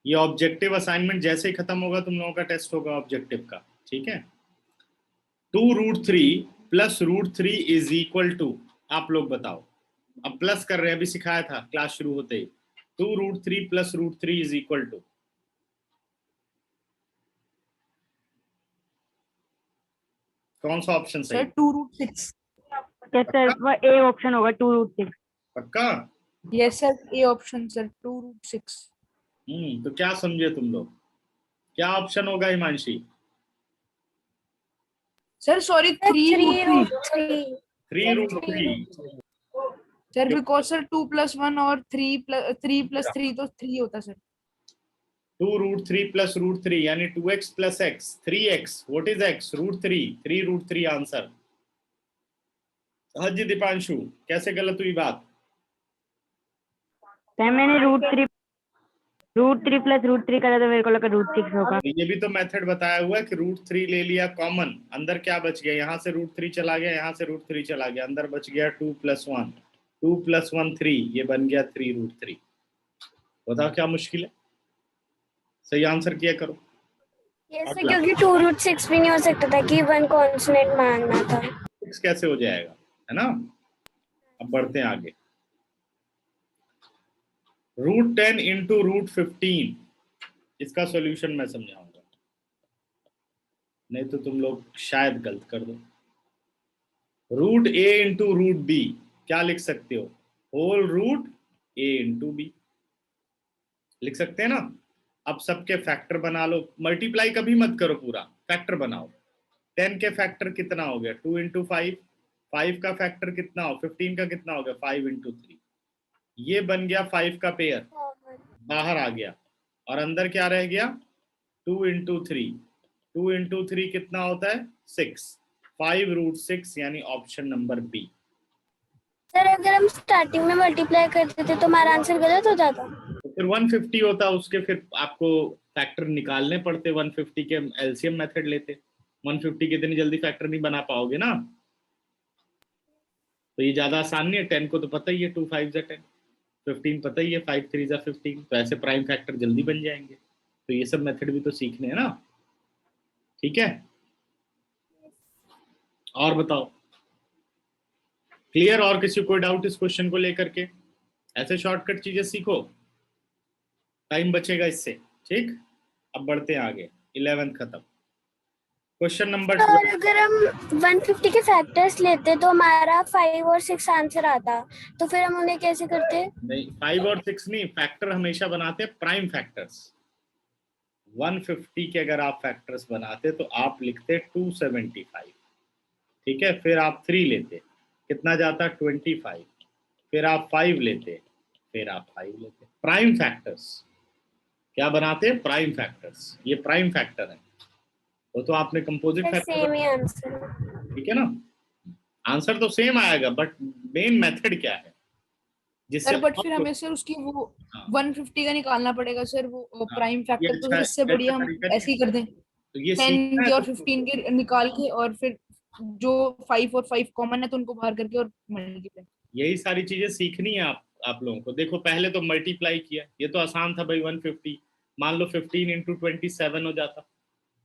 ये ऑब्जेक्टिव असाइनमेंट जैसे ही खत्म होगा तुम लोगों का टेस्ट होगा ऑब्जेक्टिव का, ठीक है। 2√3 प्लस √3 इज इक्वल टू, आप लोग बताओ। अब प्लस कर रहे हैं, अभी सिखाया था क्लास शुरू होते ही। 2√3 प्लस √3 इज इक्वल टू, कौन सा ऑप्शन सही? सर 2√6। यस सर, वो ए ऑप्शन होगा 2√6। पक्का? Yes sir, A option sir 2√6। तो क्या समझे तुम लोग? क्या ऑप्शन होगा Himanshi? Sir sorry 3√3 3√3। Sir, because sir 2 + 1 और 3 + 3 तो 3 होता सर। 2√3 प्लस √3 यानी 2x plus x 3x। What is x? √3। 3√3 answer. हाँ जी दीपांशु, कैसे गलत हुई बात? सर मैंने √3 प्लस √3 करा तो मेरे को लगा √6 होगा। ये भी तो मेथड बताया हुआ है कि √3 ले लिया कॉमन, अंदर क्या बच गया? यहाँ से √3 चला गया, यहाँ से √3 चला गया, अंदर बच गया 2 + 1। 2 + 1 3, ये बन गया 3√3। बताओ क्या मुश्किल है? सही आंसर किया करो। यस सर, क्योंकि 2√6 भी नहीं हो सकता था कि 1 कांस्टेंट मानना था। 6 कैसे हो जाएगा, है ना। अब बढ़ते हैं आगे। √10 इंटू √15, इसका सॉल्यूशन मैं समझाऊंगा, नहीं तो तुम लोग शायद गलत कर दो। √a इंटू √b क्या लिख सकते हो? Whole root a into b लिख सकते हैं ना। अब सबके फैक्टर बना लो, मल्टीप्लाई कभी मत करो, पूरा फैक्टर बनाओ। 10 के फैक्टर कितना हो गया? 2 × 5। 5 का फैक्टर कितना हो? 15 का कितना हो गया? 5 × 3। ये बन गया 5 का पेयर, बाहर आ गया, और अंदर क्या रह गया? 2 × 3। 2 × 3 कितना होता है? 6। 5√6 यानी ऑप्शन नंबर बी। सर अगर हम स्टार्टिंग में मल्टीप्लाई करते थे तो हमारा आंसर गलत हो जाता। तो फिर 150 होता, उसके फिर आपको फैक्टर निकालने पड़ते। 150 के एलसीएम मेथड लेते। 150 के इतनी जल्दी फैक्टर नहीं बना पाओगे ना, तो ये ज्यादा आसान नहीं है। 10 को तो पता ही है, 2 5 = 10, 15 पता ही है, 5 3 = 15, तो ऐसे प्राइम फैक्टर जल्दी बन जाएंगे। तो ये सब मेथड भी तो सीखने हैं ना, ठीक है। और बताओ, क्लियर? और किसी कोई डाउट इस क्वेश्चन को लेकर के? ऐसे शॉर्टकट चीजें सीखो, टाइम बचेगा इससे, ठीक। अब बढ़ते हैं आगे। 11th खत्म। Question number 12। और अगर हम 150 के फैक्टर्स लेते तो हमारा 5 और 6 आंसर आता, तो फिर हम उन्हें कैसे करते? नहीं, 5 और 6 नहीं, फैक्टर हमेशा बनाते हैं प्राइम फैक्टर्स। 150 के अगर आप फैक्टर्स बनाते तो आप लिखते 275, ठीक है। फिर आप 3 लेते, कितना जाता? 25। फिर आप 5 लेते, फिर आप 5 लेते। प्राइम फैक्टर्स क्या बनाते हैं? Prime factors. ये प्राइम फैक्टर है, वो तो आपने कंपोजिट फैक्टर, सेम ही आंसर, ठीक है ना। आंसर तो सेम आएगा, बट मेन मेथड क्या है जिससे सर बट फिर हमें सर उसकी वो 150 का निकालना पड़ेगा सर, वो प्राइम फैक्टर। तो अच्छा इससे बढ़िया हम तरीका नहीं ऐसे ही कर दें, तो ये 10 सीखना के है और 15 के निकाल के और फिर जो 5 और 5 कॉमन है तो उनको बाहर करके और मल्टीप्लाई। यही सारी चीजें सीखनी है आप लोगों को। देखो पहले तो मल्टीप्लाई किया, ये तो आसान था भाई 150। मान लो 15 इंटू 27 हो जाता,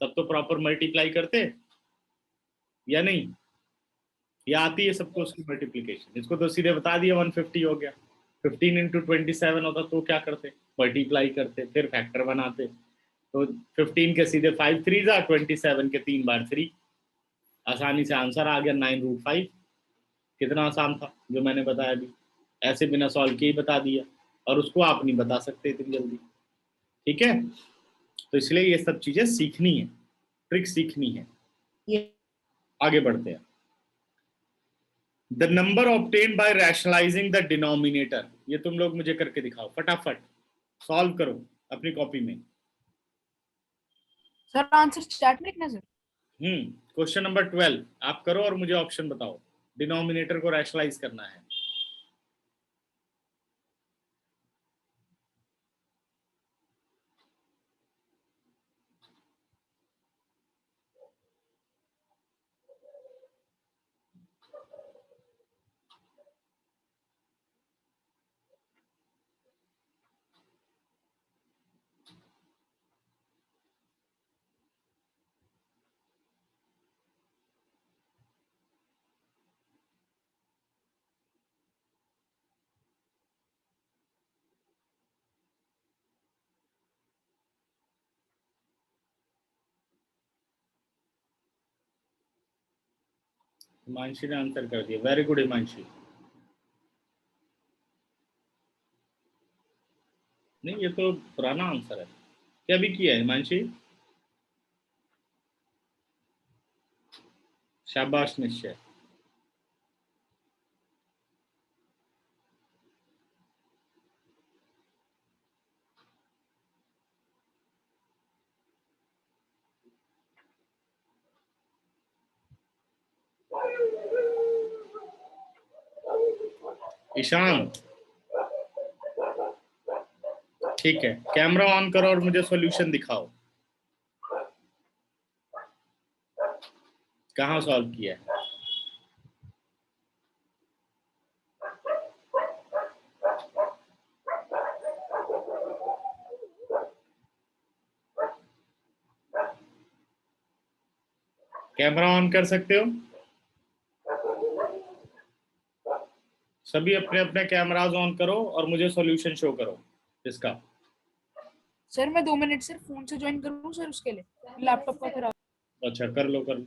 तब तो प्रॉपर मल्टीप्लाई करते या नहीं? ये आती है सबको उसकी मल्टीप्लीकेशन। इसको तो सीधे बता दिया 150 हो गया। 15 इंटू 27 होता तो क्या करते? मल्टीप्लाई करते, फिर फैक्टर बनाते। तो 15 के सीधे 5 3 जा, 27 के 3 बार 3, आसानी से आंसर आ गया 9√5। कितना आसान था जो मैंने बताया अभी, ऐसे बिना सॉल्व किए ही बता दिया, और उसको आप नहीं बता सकते इतनी जल्दी। ठीक है, तो इसलिए ये सब चीजें सीखनी है, ट्रिक सीखनी है। ये आगे बढ़ते हैं। The number obtain bye rationalising the denominator, ये तुम लोग मुझे करके दिखाओ, फटाफट सॉल्व करो अपनी कॉपी में। सर आंसर चैट में लिखना सर। क्वेश्चन नंबर 12 आप करो और मुझे ऑप्शन बताओ। डिनोमिनेटर को रैशनलाइज करना है। हिमांशी ने आंसर कर दिया, वेरी गुड हिमांशी। नहीं ये तो पुराना आंसर है, क्या भी किया है हिमांशी? शाबाश निश्चय। ईशान ठीक है, कैमरा ऑन करो और मुझे सॉल्यूशन दिखाओ, कहाँ सॉल्व किया है। कैमरा ऑन कर सकते हो सभी, अपने अपने कैमराज ऑन करो और मुझे सॉल्यूशन शो करो इसका। सर मैं 2 मिनट सिर्फ फोन से ज्वाइन करूँ सर, उसके लिए लैपटॉप का खराब। अच्छा कर लो कर लो।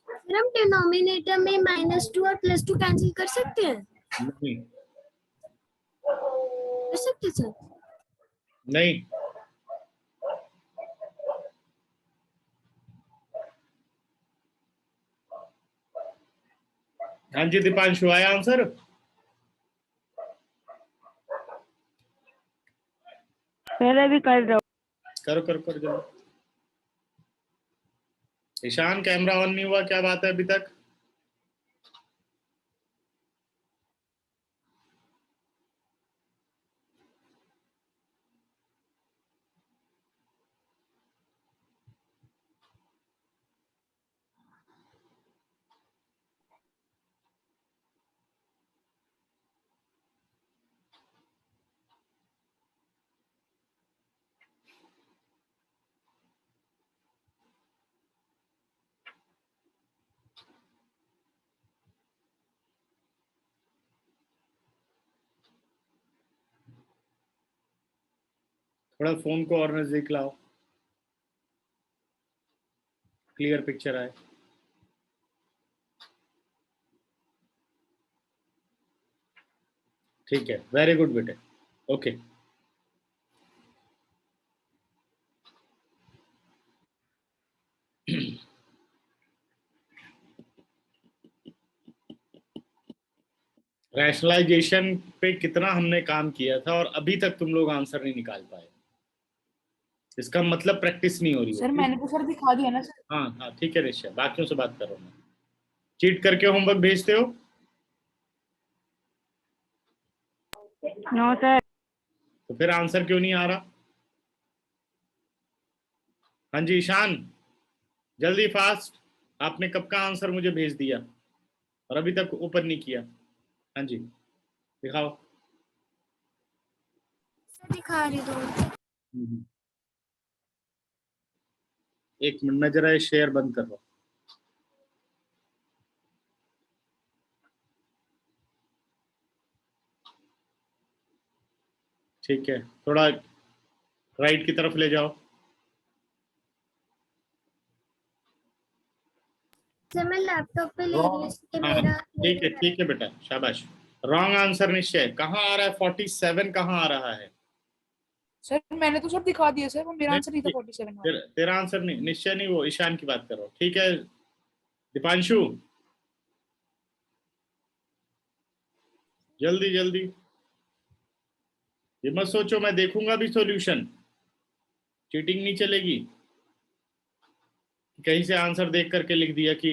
सर हम डिनोमिनेटर में -2 और +2 कैंसिल कर सकते हैं? नहीं कर सकते सर? नहीं, हाँ जी दीपांशु आया आंसर? पहले भी कर रहा हूँ। करो करो करो जल्दी। ईशान कैमरा ऑन नहीं हुआ, क्या बात है अभी तक? थोड़ा फोन को और नजदीक लाओ, क्लियर पिक्चर आए। ठीक है, वेरी गुड बेटे, ओके। रैशनलाइजेशन पे कितना हमने काम किया था और अभी तक तुम लोग आंसर नहीं निकाल पाए, इसका मतलब प्रैक्टिस नहीं हो रही सर है। मैंने तो सर दिखा दिया ना सर। हाँ हाँ ठीक है निश्चय, बाकियों से बात करो मैं। चीट करके होमवर्क भेजते हो? No sir. तो फिर आंसर क्यों नहीं आ रहा? हाँ जी ईशान, जल्दी फास्ट, आपने कब का आंसर मुझे भेज दिया और अभी तक ओपन नहीं किया? हाँ जी, दिखाओ। सर दिखा रही हूँ। एक मिनट में जरा ये शेयर बंद कर रहा हूँ। ठीक है, थोड़ा राइट की तरफ ले जाओ। सर मैं लैपटॉप पे ले रही हूँ इसलिए हाँ मेरा ठीक है बेटा, शाबाश। रॉन्ग आंसर निश्चय। कहाँ आ रहा है 47? कहाँ आ रहा है? सर मैंने तो सब दिखा दिया सर, वो मेरा नहीं, आंसर नहीं था 47 वाला। तेरा आंसर नहीं, निश्चय नहीं, वो ईशान की बात कर रहा हूँ। ठीक है दीपांशु, जल्दी जल्दी, ये मत सोचो मैं देखूंगा भी सॉल्यूशन, चीटिंग नहीं चलेगी। कहीं से आंसर देख करके लिख दिया कि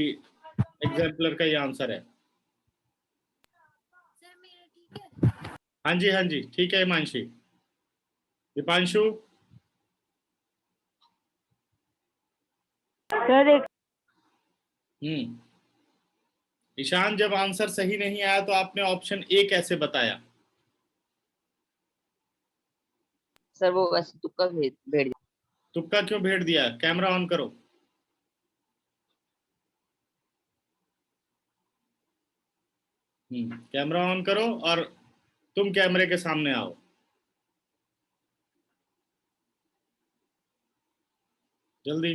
एग्जाम्पलर का ये आंसर है। सर मेरा ठीक है। हाँ जी ठीक है हिमांशी। दीपांशु, सर एक ईशान, जब आंसर सही नहीं आया तो आपने ऑप्शन ए कैसे बताया? सर वो वैसे तुक्का भेज दिया। तुक्का क्यों भेड़ दिया? कैमरा ऑन करो। कैमरा ऑन करो और तुम कैमरे के सामने आओ। जल्दी।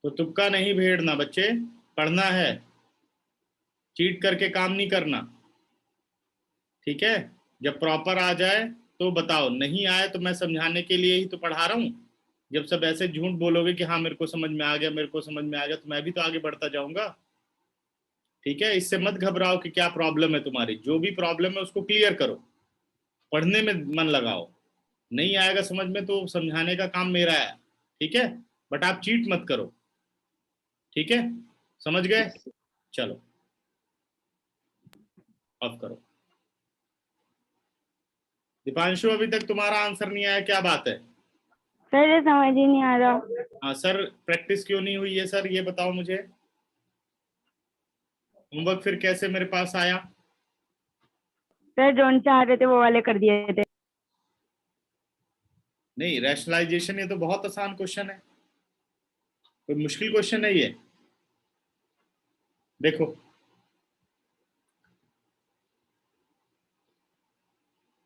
तो तुक्का नहीं भेड़ना बच्चे, पढ़ना है, चीट करके काम नहीं करना। ठीक है, जब प्रॉपर आ जाए तो बताओ, नहीं आए तो मैं समझाने के लिए ही तो पढ़ा रहा हूं। जब सब ऐसे झूठ बोलोगे कि हाँ मेरे को समझ में आ गया, मेरे को समझ में आ गया, तो मैं भी तो आगे बढ़ता जाऊंगा। ठीक है, इससे मत घबराओ कि क्या प्रॉब्लम है तुम्हारी। जो भी प्रॉब्लम है उसको क्लियर करो, पढ़ने में मन लगाओ। नहीं आएगा समझ में तो समझाने का काम मेरा है। ठीक है, बट आप चीट मत करो। ठीक है, समझ गए? चलो ऑफ करो। दीपांशु, अभी तक तुम्हारा आंसर नहीं आया, क्या बात है? सर ये समझ ही नहीं आ रहा। हाँ सर, प्रैक्टिस क्यों नहीं हुई है सर, ये बताओ मुझे। होमवर्क फिर कैसे मेरे पास आया? सर जो चाह रहे थे वो वाले कर दिए थे। नहीं, रैशनलाइजेशन ये तो बहुत आसान क्वेश्चन है, कोई मुश्किल क्वेश्चन नहीं है। देखो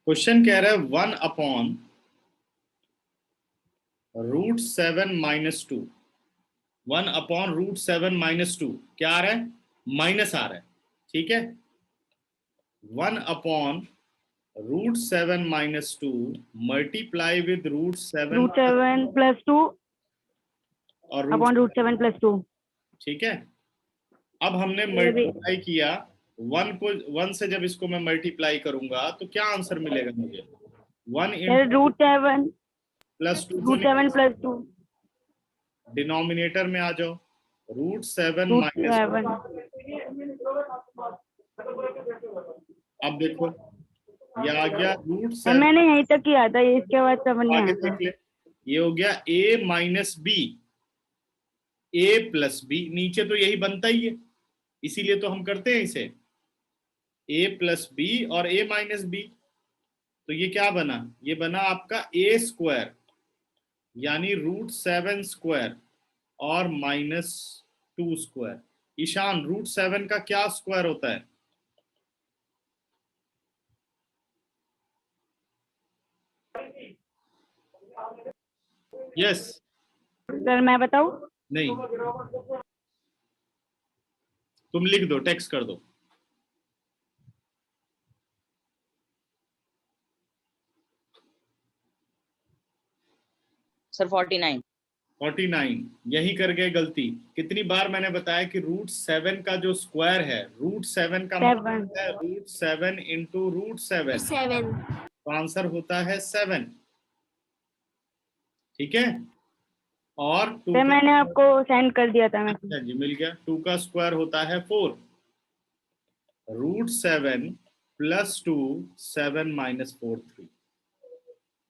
क्वेश्चन कह रहा है 1/√7 - 2। 1/√7 - 2 क्या आ रहा है? माइनस आ रहा है। ठीक है, 1/√7 - 2 मल्टीप्लाई विद √7 √7 + 2 और अपॉन √7 + 2। ठीक है, अब हमने ये भी मल्टीप्लाई किया 1 से, जब इसको मैं मल्टीप्लाई करूंगा तो क्या आंसर मिलेगा मुझे? 1 सर इंटू √7 +2 को √7 + 2 डिनोमिनेटर में आ जाओ, √7 - √7। अब देखो ये आ गया सर √7, मैंने यहीं तक किया था, ये इसके बाद समझ नहीं आगे आता। तक ले, ये हो गया a - b, a + b, नीचे तो यही बनता ही है, इसीलिए तो हम करते हैं इसे, a + b और a - b। तो ये क्या बना? ये बना आपका a² यानी √7² और -2²। ईशान, √7 का क्या स्क्वायर होता है? यस। सर मैं बताऊं? नहीं, तुम लिख दो, टेक्स्ट कर दो। सर 49। 49, यही कर गए गलती। कितनी बार मैंने बताया कि √7 का जो स्क्वायर है, √7 का मतलब है √7 इंटू √7, 7। तो आंसर होता है 7। ठीक है, और 2 सर का, मैंने आपको सेंड कर दिया था मैसेज। अच्छा जी मिल गया। 2 का स्क्वायर होता है 4। √7 + 2 7 - 4 3।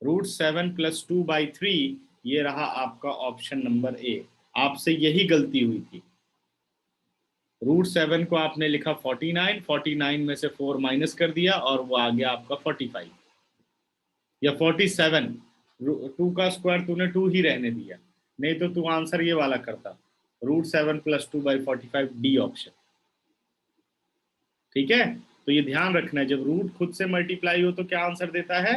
√7 + 2/3, ये रहा आपका ऑप्शन नंबर ए। आपसे यही गलती हुई थी। √7 को आपने लिखा 49, 49 में से 4 माइनस कर दिया और वो आ गया आपका 45 या 47। 2 का स्क्वायर तूने 2 ही रहने दिया, नहीं तो तू आंसर ये वाला करता, √7 + 2/45, डी ऑप्शन। ठीक है, तो ये ध्यान रखना है, जब रूट खुद से मल्टीप्लाई हो तो क्या आंसर देता है,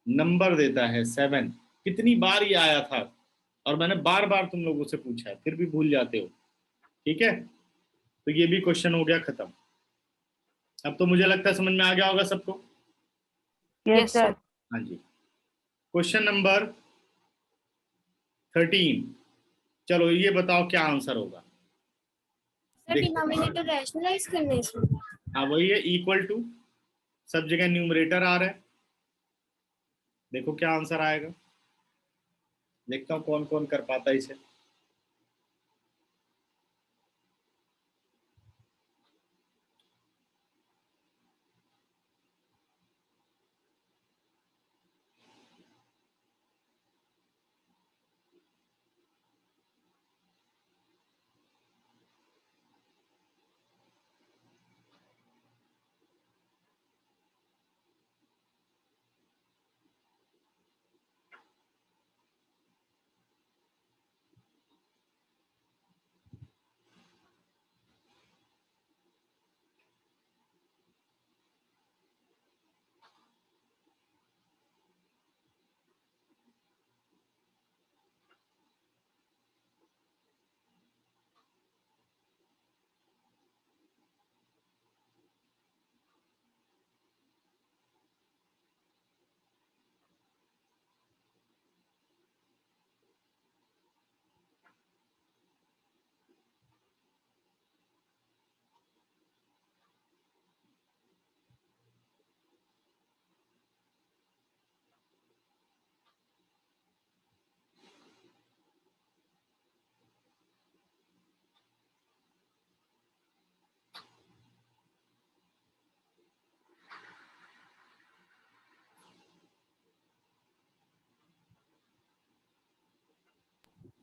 नंबर देता है 7। कितनी बार ये आया था और मैंने बार बार तुम लोगों से पूछा है, फिर भी भूल जाते हो। ठीक है, तो ये भी क्वेश्चन हो गया खत्म। अब तो मुझे लगता है समझ में आ गया होगा सबको। Yes sir. हाँ जी, क्वेश्चन नंबर 13, चलो ये बताओ क्या आंसर होगा। सर डिनोमिनेटर रैशनलाइज करने से। हाँ वही है, इक्वल टू, सब जगह न्यूमरेटर आ रहा है। देखो क्या आंसर आएगा, देखता हूँ कौन कौन कर पाता है इसे।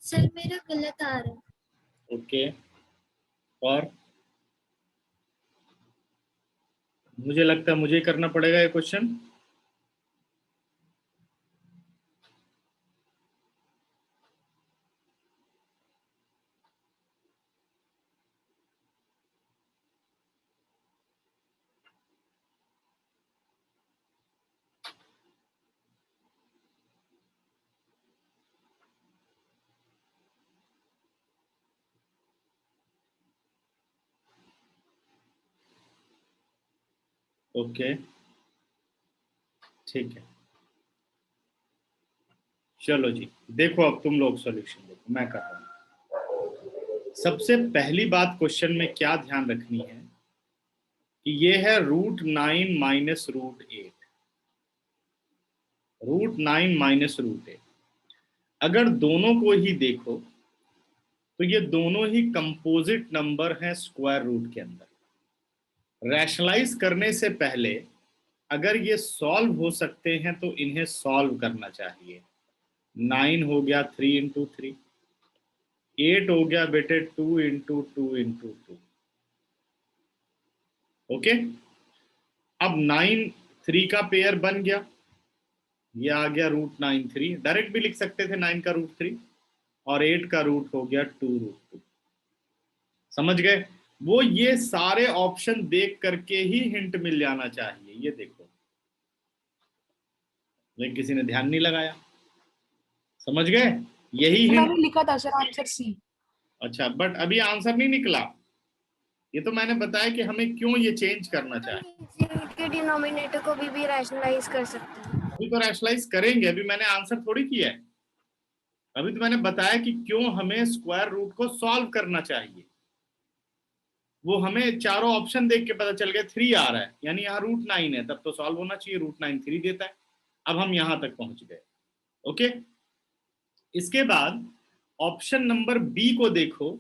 सर मेरा गलत आ रहा है। ओके, और मुझे लगता है मुझे करना पड़ेगा ये क्वेश्चन। ओके ठीक है, चलो जी देखो, अब तुम लोग सॉल्यूशन देखो, मैं कर रहा हूं। सबसे पहली बात क्वेश्चन में क्या ध्यान रखनी है कि ये है √9 माइनस √8, √9 माइनस √8। अगर दोनों को ही देखो तो ये दोनों ही कंपोजिट नंबर हैं स्क्वायर रूट के अंदर। रैशनलाइज करने से पहले अगर ये सॉल्व हो सकते हैं तो इन्हें सॉल्व करना चाहिए। 9 हो गया 3 × 3, 8 हो गया बेटे 2 × 2 × 2। ओके, अब 9 3 का पेयर बन गया, ये आ गया √9 3, डायरेक्ट भी लिख सकते थे 9 का √3, और 8 का रूट हो गया 2√2। समझ गए? वो ये सारे ऑप्शन देख करके ही हिंट मिल जाना चाहिए। ये देखो, लेकिन किसी ने ध्यान नहीं लगाया। समझ गए? यही हिंट। मैंने लिखा था सर आंसर सी। अच्छा, बट अभी आंसर नहीं निकला। ये तो मैंने बताया कि हमें क्यों ये चेंज करना चाहिए। के डिनोमिनेटर को भी रैशनलाइज कर सकते हैं। अभी तो रैशनलाइज करेंगे, अभी मैंने आंसर थोड़ी किया है। अभी तो मैंने बताया कि क्यों हमें स्क्वायर रूट को सॉल्व करना चाहिए। वो हमें चारों ऑप्शन देख के पता चल गया 3 आ रहा है, यानी यहाँ √9 है, तब तो सॉल्व होना चाहिए। √9 3 देता है। अब हम यहां तक पहुंच गए। ओके, इसके बाद ऑप्शन नंबर बी को देखो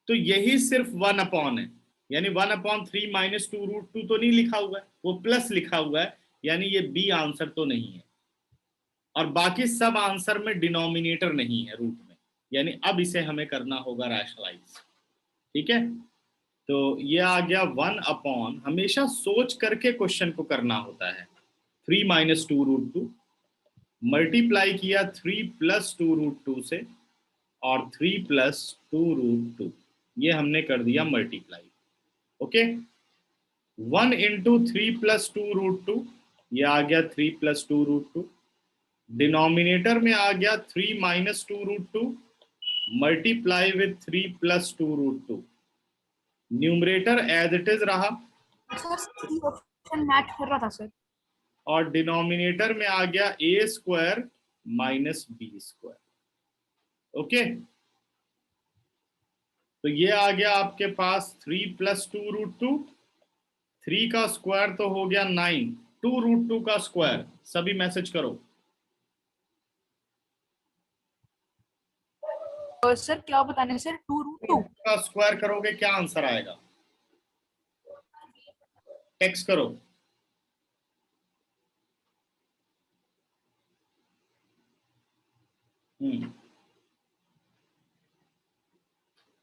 तो यही सिर्फ 1/, है, यानी 1/3 माइनस 2√2 तो नहीं लिखा हुआ है, वो प्लस लिखा हुआ है, यानी ये बी आंसर तो नहीं है। और बाकी सब आंसर में डिनोमिनेटर नहीं है रूट में, यानी अब इसे हमें करना होगा रैशनलाइज। ठीक है, तो ये आ गया 1 अपॉन, हमेशा सोच करके क्वेश्चन को करना होता है, 3 माइनस 2√2 मल्टीप्लाई किया 3 प्लस 2√2 से और 3 प्लस 2√2, ये हमने कर दिया मल्टीप्लाई। ओके, 1 इंटू 3 प्लस 2√2, ये आ गया 3 प्लस 2√2, डिनोमिनेटर में आ गया 3 minus 2√2 multiply with 3 plus 2√2, numerator as it is रहा सर सी ऑप्शन मैच कर रहा था सर। और डिनोमिनेटर में आ गया a square minus b square. Okay, तो ये आ गया आपके पास 3 प्लस 2√2, 3 का स्क्वायर तो हो गया 9, 2√2 का स्क्वायर, सभी मैसेज करो। सर क्या बताने सर, 2√2 का स्क्वायर करोगे क्या आंसर आएगा, टेक्स्ट करो।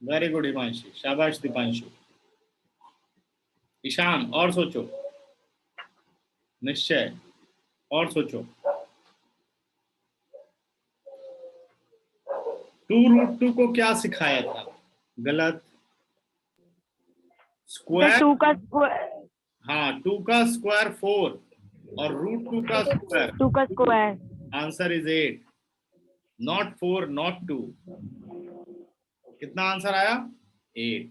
वेरी गुड हिमांशी, शाबाश दीपांशु। ईशान और सोचो, निश्चय और सोचो। 2√2 को क्या सिखाया था, गलत, स्क्वायर, 2 का स्क्वायर, हाँ 2 का स्क्वायर 4 और √2 का स्क्वायर, 2 का square, answer is 8, not 4 not 2। कितना आंसर आया, 8।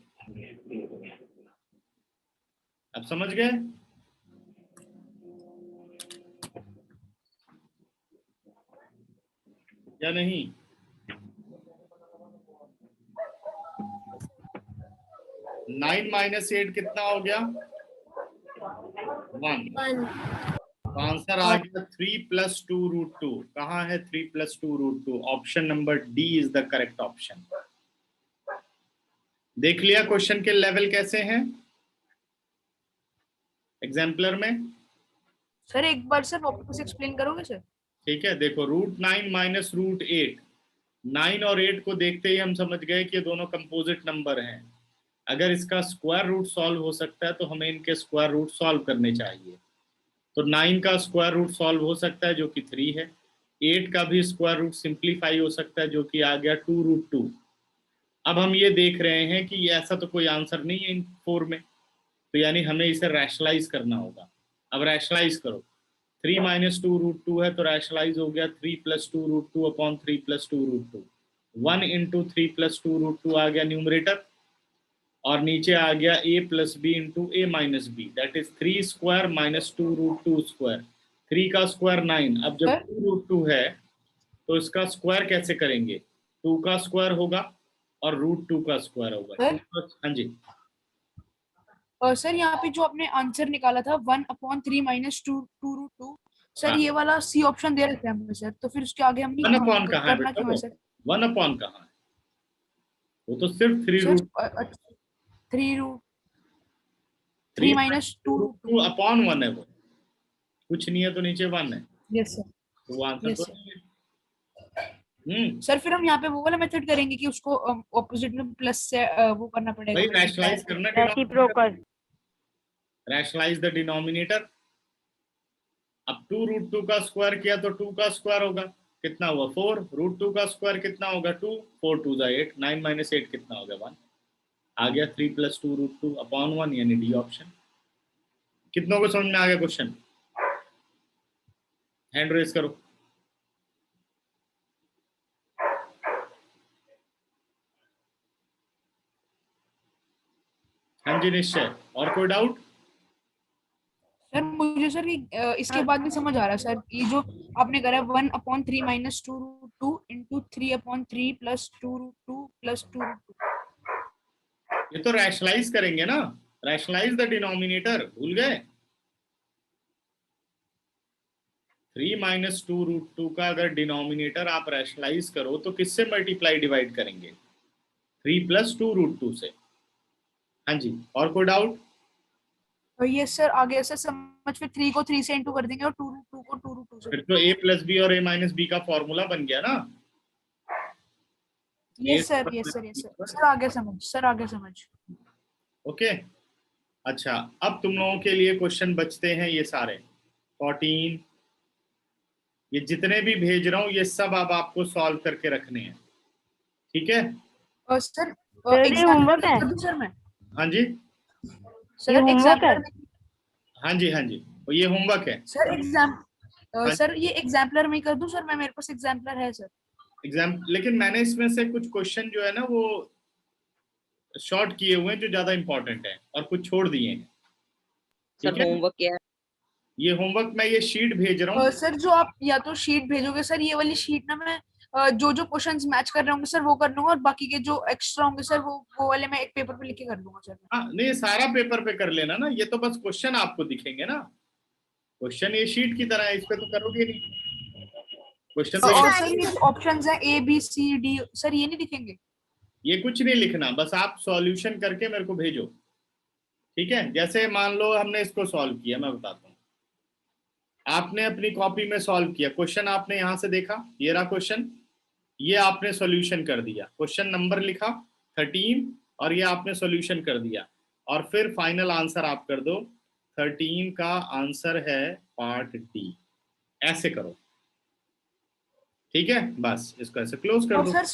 अब समझ गए? या नहीं? नाइन माइनस 8 कितना हो गया, 1। आंसर आ गया 3 प्लस 2√2। कहाँ है 3 plus 2√2? Option number D is the correct option. देख लिया क्वेश्चन के लेवल कैसे हैं एग्जाम्पलर में? सर एक बार सर वापस एक्सप्लेन करोगे सर? ठीक है, देखो √9 माइनस √8, 9 और 8 को देखते ही हम समझ गए कि ये दोनों कंपोजिट नंबर हैं। अगर इसका स्क्वायर रूट सॉल्व हो सकता है तो हमें इनके स्क्वायर रूट सॉल्व करने चाहिए। तो 9 का स्क्वायर रूट सॉल्व हो सकता है जो कि 3 है, 8 का भी स्क्वायर रूट सिंप्लीफाई हो सकता है जो कि आ गया 2√2। अब हम ये देख रहे हैं कि ये ऐसा तो कोई आंसर नहीं है इन 4 में, तो यानी हमें इसे रैशनलाइज करना होगा। अब रैशनलाइज करो, 3 माइनस 2√2 है तो रैशनलाइज हो गया 3 plus 2√2 upon 3 plus 2√2, 1 into 3 plus 2√2 आ गया न्यूमरेटर, और नीचे आ गया a plus B into a minus B, that is 3 square minus 2√2 square. 3 का स्क्वायर 9, अब जब 2√2 है तो इसका स्क्वायर कैसे करेंगे, 2 का स्क्वायर होगा और √2 का स्क्वायर होगा। हाँ जी सर यहाँ पे जो आपने आंसर निकाला था 1/3 माइनस 2√2, सर हाँ। ये वाला सी ऑप्शन दे रखा है हमें सर, तो फिर उसके आगे हम नहीं 1 अपॉन कहाँ है करना क्यों है बेटा? सर? 1 अपॉन कहाँ है? वो तो सिर्फ 3 माइनस 2 अपॉन 1 है, वो कुछ नहीं है तो नीचे 1 है, यस सर। तो वो आंसर तो नहीं है। सर फिर हम यहाँ पे वो वाला मेथड करेंगे कि उसको ऑपोजिट में प्लस से वो करना पड़ेगा, भाई रैशनलाइज करना, रेसिप्रोकल, रैशनलाइज द डिनोमिनेटर। अब 2√2 का स्क्वायर किया तो 2 का स्क्वायर होगा, कितना हुआ 4, √2 का स्क्वायर कितना होगा 2, 4 2 8, 9 माइनस 8 कितना होगा 1, आ गया 3 प्लस 2√2 अपॉन 1, यानी डी ऑप्शन। कितनों को समझ में आ गया क्वेश्चन? हैंड रेज करो। हाँ जी निश्चय, और कोई डाउट? सर मुझे सर इसके बाद में समझ आ रहा है सर, ये जो आपने करा 1/3 माइनस 2√2 इंटू 3/3 प्लस 2√2 प्लस 2√2, ये तो रैशनलाइज करेंगे ना, रैशनलाइज द डिनोमिनेटर, भूल गए? 3 माइनस 2√2 का अगर डिनोमिनेटर आप रैशनलाइज करो तो किससे मल्टीप्लाई डिवाइड करेंगे? 3 प्लस 2√2 से। हाँ जी, और कोई डाउट? तो ये सर आगे सर समझ, फिर 3 को 3 से इंटू कर देंगे और 2√2 को 2√2 से। फिर तो a प्लस बी और a माइनस बी का फॉर्मूला बन गया ना। Yes sir, yes sir, yes sir, sir आगे समझ, सर आगे समझ। ओके। अच्छा, अब तुम लोगों के लिए क्वेश्चन बचते हैं ये सारे 14, ये जितने भी भेज रहा हूँ ये सब अब आपको सॉल्व करके रखने हैं, ठीक है? और सर सर ये होमवर्क है, कर दूं सर मैं? हाँ जी, सर ये होमवर्क है। एग्जाम्पलर, हाँ जी, हाँ जी, तो ये होमवर्क है। सर हाँ, सर ये एग्जाम्पलर में कर दूं सर मैं? मेरे पास एग्जाम्पलर है सर। एग्जाम, लेकिन मैंने इसमें से कुछ क्वेश्चन जो है ना वो शॉर्ट किए हुए हैं जो ज्यादा इंपॉर्टेंट है, और कुछ छोड़ दिए हैं, सर ठीक है? होमवर्क क्या है? ये होमवर्क मैं ये शीट भेज रहा हूँ। सर जो आप या तो शीट भेजोगे सर, ये वाली शीट ना मैं जो जो क्वेश्चंस मैच कर रहे होंगे सर वो कर लूंगा, और बाकी के जो एक्स्ट्रा होंगे सर वो वाले मैं एक पेपर पे लिख के कर दूंगा सर। हाँ नहीं, सारा पेपर पे कर लेना ना, ये तो बस क्वेश्चन आपको दिखेंगे ना, क्वेश्चन ये शीट की तरह है, इस पे तो करोगे नहीं क्वेश्चन पे। और सर ये ऑप्शंस है ABCD सर, ये नहीं दिखेंगे? ये कुछ नहीं लिखना, बस आप सॉल्यूशन करके मेरे को भेजो, ठीक है? जैसे मान लो हमने इसको सॉल्व किया, मैं बताता हूँ, आपने अपनी कॉपी में सॉल्व किया, क्वेश्चन आपने यहां से देखा, ये रहा क्वेश्चन, ये आपने सॉल्यूशन कर दिया, क्वेश्चन नंबर लिखा 13, और ये आपने सॉल्यूशन कर दिया, और फिर फाइनल आंसर आप कर दो 13 का आंसर है पार्ट डी, ऐसे करो, ठीक है? बस इसको ऐसे क्लोज कर और दो। सर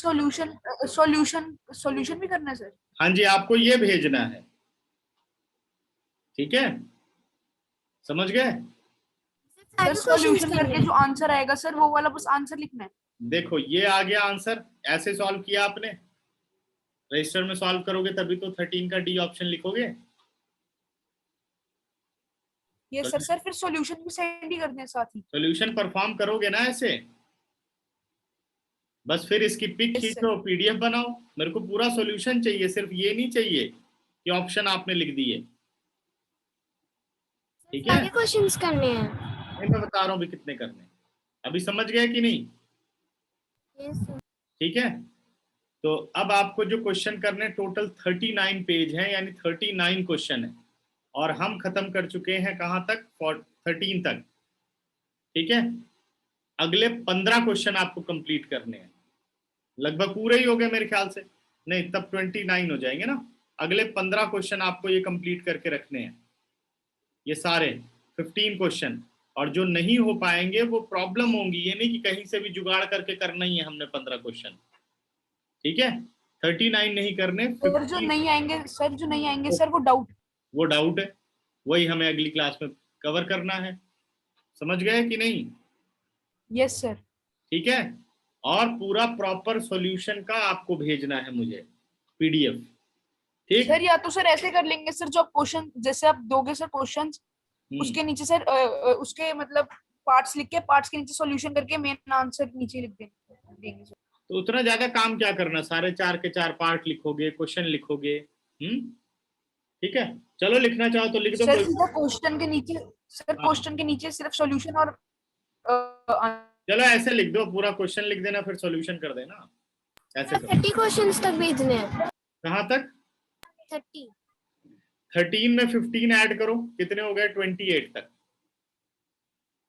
सॉल्यूशन भी करना है सर? हाँ जी, आपको ये भेजना है, ठीक है? समझ गए? सर सॉल्यूशन करके जो आंसर आएगा सर वो वाला बस आंसर लिखना है? देखो ये आ गया आंसर, ऐसे सॉल्व किया आपने, रजिस्टर में सॉल्व करोगे तभी तो 13 का डी ऑप्शन लिखोगे। ये सर फिर सॉल्यूशन भी सेंड ही कर दें साथ ही? सॉल्यूशन परफॉर्म करोगे ना ऐसे, बस फिर इसकी पिक Yes, खींचो, पीडीएफ बनाओ, मेरे को पूरा सॉल्यूशन चाहिए, सिर्फ ये नहीं चाहिए कि ऑप्शन आपने लिख दिए, ठीक है? सारे क्वेश्चंस करने हैं। नहीं, मैं बता रहा हूँ भी कितने करने हैं। अभी समझ गए कि नहीं? Yes sir. ठीक है, तो अब आपको जो क्वेश्चन करने टोटल 39 पेज हैं, यानी 39 क्वेश्चन है, और हम खत्म कर चुके हैं कहां तक? 13 तक, ठीक है? अगले 15 क्वेश्चन आपको कंप्लीट करने हैं, लगभग पूरे ही हो गए मेरे ख्याल से, नहीं तब 29 हो जाएंगे ना। अगले 15 क्वेश्चन आपको ये कंप्लीट करके रखने हैं, ये सारे 15 क्वेश्चन, और जो नहीं हो पाएंगे वो प्रॉब्लम होंगी, ये नहीं कि कहीं से भी जुगाड़ करके करना ही है हमने 15 क्वेश्चन, ठीक है? 39 नहीं करने, और जो 50 नहीं आएंगे सर, जो नहीं आएंगे सर वो डाउट है, वही हमें अगली क्लास में कवर करना है, समझ गए कि नहीं? Yes sir. ठीक है, और पूरा प्रॉपर सॉल्यूशन का आपको भेजना है मुझे पीडीएफ, ठीक? सर या तो सर ऐसे कर लेंगे सर, जो आप क्वेश्चन जैसे आप दोगे सर क्वेश्चंस, उसके नीचे सर उसके मतलब पार्ट्स लिख के, पार्ट्स के नीचे सॉल्यूशन करके मेन आंसर नीचे लिख देंगे सर। तो उतना ज्यादा काम क्या करना, सारे 4 के 4 पार्ट लिखोगे, क्वेश्चन लिखोगे, ठीक है? चलो लिखना चाहो तो लिख दो, सर कोई सीधा क्वेश्चन के नीचे, सर क्वेश्चन के नीचे सिर्फ सॉल्यूशन और चलो ऐसे लिख दो, पूरा क्वेश्चन लिख देना फिर सॉल्यूशन कर देना, ऐसे करो। 30 क्वेश्चंस तक भेजने हैं। कहाँ तक? 30। 13 में 15 ऐड करो, कितने हो गए? 28 तक,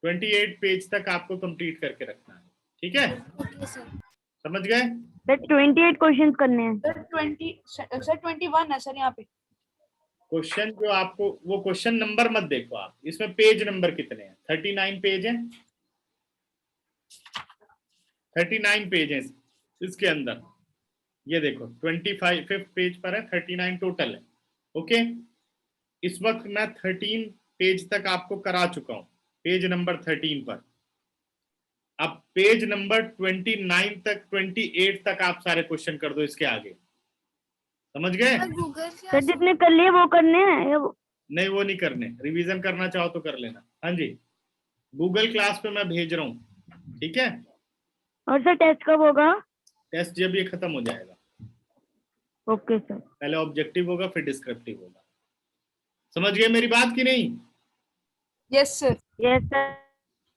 28 पेज तक आपको कंप्लीट करके रखना है, ठीक है? Okay sir. समझ गए? सर 28 क्वेश्चंस करने हैं। सर 21 है सर यहाँ पे। क्वेश्चन जो आपको, वो क्वेश्चन नंबर मत देखो आप, इसमें पेज नंबर कितने हैं? 39 पेज हैं, 39 पेज हैं इसके अंदर, ये देखो 25 पेज पर है, 39 टोटल है, ओके? इस वक्त मैं 13 पेज तक आपको करा चुका हूं, पेज नंबर 13 पर। अब पेज नंबर 29 तक, 28 तक आप सारे क्वेश्चन कर दो इसके आगे, समझ गए? सर जितने कर लिए वो करने हैं नहीं वो नहीं करने, रिवीजन करना चाहो तो कर लेना। हाँ जी, गूगल क्लास पे मैं भेज रहा हूँ, ठीक है? और सर टेस्ट कब होगा? टेस्ट जब ये खत्म हो जाएगा, ओके सर। पहले ऑब्जेक्टिव होगा फिर डिस्क्रिप्टिव होगा, समझ गए मेरी बात की नहीं? Yes sir. Yes sir.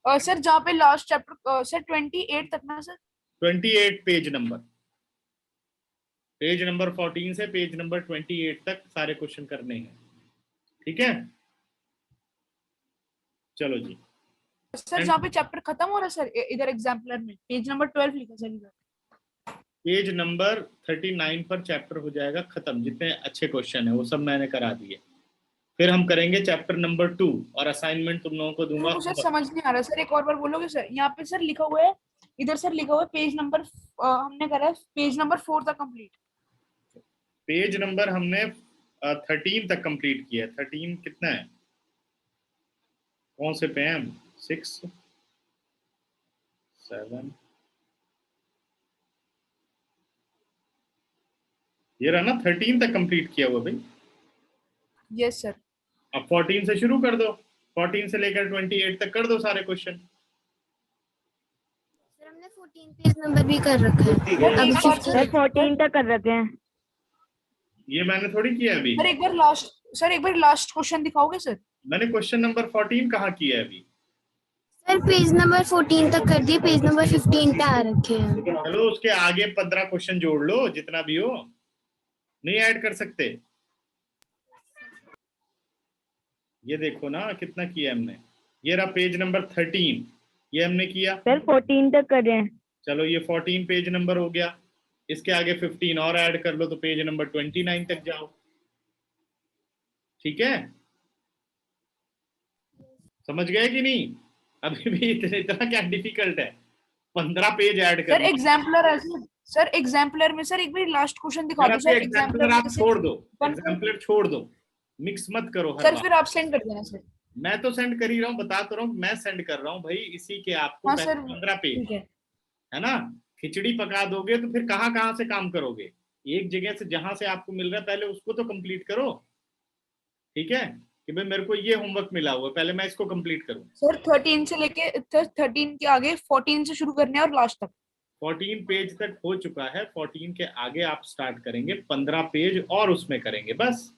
और सर जहाँ पे लास्ट चैप्टर सर 28 तक ना sir? 28 page number, page number 14 से पेज नंबर 28 तक सारे क्वेश्चन करने हैं, ठीक है? चलो जी। सर जहाँ पे चैप्टर खत्म हो रहा है सर इधर एग्जाम्पलर में पेज नंबर 12 लिखा सर इधर। पेज नंबर 39 पर चैप्टर हो जाएगा खत्म। जितने अच्छे क्वेश्चन है वो सब मैंने करा दिए। फिर हम करेंगे चैप्टर नंबर 2 और असाइनमेंट तुम लोगों को दूंगा। मेरे को सर समझ नहीं आ रहा सर, एक और बार बोलोगे सर? यहाँ पे सर लिखा हुआ है, इधर सर लिखा हुआ है पेज नंबर, हमने करा है पेज नंबर 4 तक कंप्लीट। पेज नंबर हमने 13 तक कंप्लीट किया है। 13 कितना है, कौन से पे हैं हम? 6 7 ये रहा ना, 13 तक कंप्लीट किया हुआ भाई। Yes sir. अब 14 से शुरू कर दो, 14 से लेकर 28 तक कर दो सारे क्वेश्चन। सर हमने 14 पेज नंबर भी कर रखा है। सर अभी एक बार 15 सर 14 तक कर रखे हैं। ये मैंने थोड़ी किया अभी। सर एक बार लास्ट क्वेश्चन दिखाओगे सर? मैंने क्वेश्चन नंबर 14 कहाँ किया है अभी? सर पेज नंबर 14 तक कर दिए, पेज नंबर 15 पे आ रखे हैं। चलो उसके आगे 15 क्वेश्चन जोड़ लो, जितना भी हो। नहीं ऐड कर सकते? ये देखो ना कितना किया हमने। ये रहा पेज नंबर 13, ये हमने किया। सर 14 तक कर रहे हैं। चलो ये 14 पेज नंबर हो गया। इसके आगे 15 और ऐड कर लो तो पेज नंबर 29 तक जाओ। ठीक है, समझ गए कि नहीं? अभी भी इतना क्या डिफिकल्ट है? 15 पेज ऐड कर सर एग्जाम्पलर है सर, एग्जाम्पलर में सर एक बार लास्ट क्वेश्चन दिखा दो सर। एग्जाम्पलर आप छोड़ दो, एग्जाम्पलर छोड़ दो, मिक्स मत करो हर सर बार। फिर आप सेंड कर देना सर। मैं तो सेंड कर ही रहा हूँ, बता तो रहा हूँ, मैं सेंड कर रहा हूँ भाई। इसी के आपको हाँ पहले सर 15 पेज ठीक है ना। खिचड़ी पका दोगे तो फिर कहाँ कहाँ से काम करोगे? एक जगह से जहां से आपको मिल रहा है पहले उसको तो कंप्लीट करो। ठीक है कि भाई मेरे को ये होमवर्क मिला हुआ है, पहले मैं इसको कंप्लीट करूँ। सर 13 से लेके 13 के आगे 14 से शुरू करने हैं और लास्ट तक। 14 पेज तक हो चुका है, 14 के आगे आप स्टार्ट करेंगे, 15 पेज और उसमें करेंगे। बस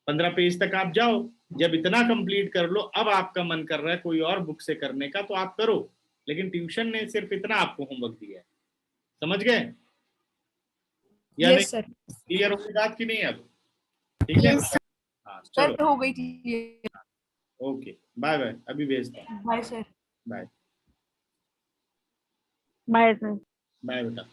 15 पेज तक आप जाओ। जब इतना कंप्लीट कर लो, अब आपका मन कर रहा है कोई और बुक से करने का तो आप करो, लेकिन ट्यूशन ने सिर्फ इतना आपको होमवर्क दिया है। समझ गए या नहीं? Yes sir. क्लियर हो गई बात कि नहीं अब? ठीक है, हाँ सर चलो हो गई थी। Okay, bye bye. अभी भेजता हूँ। Bye sir. Bye bye sir. Bye बेटा।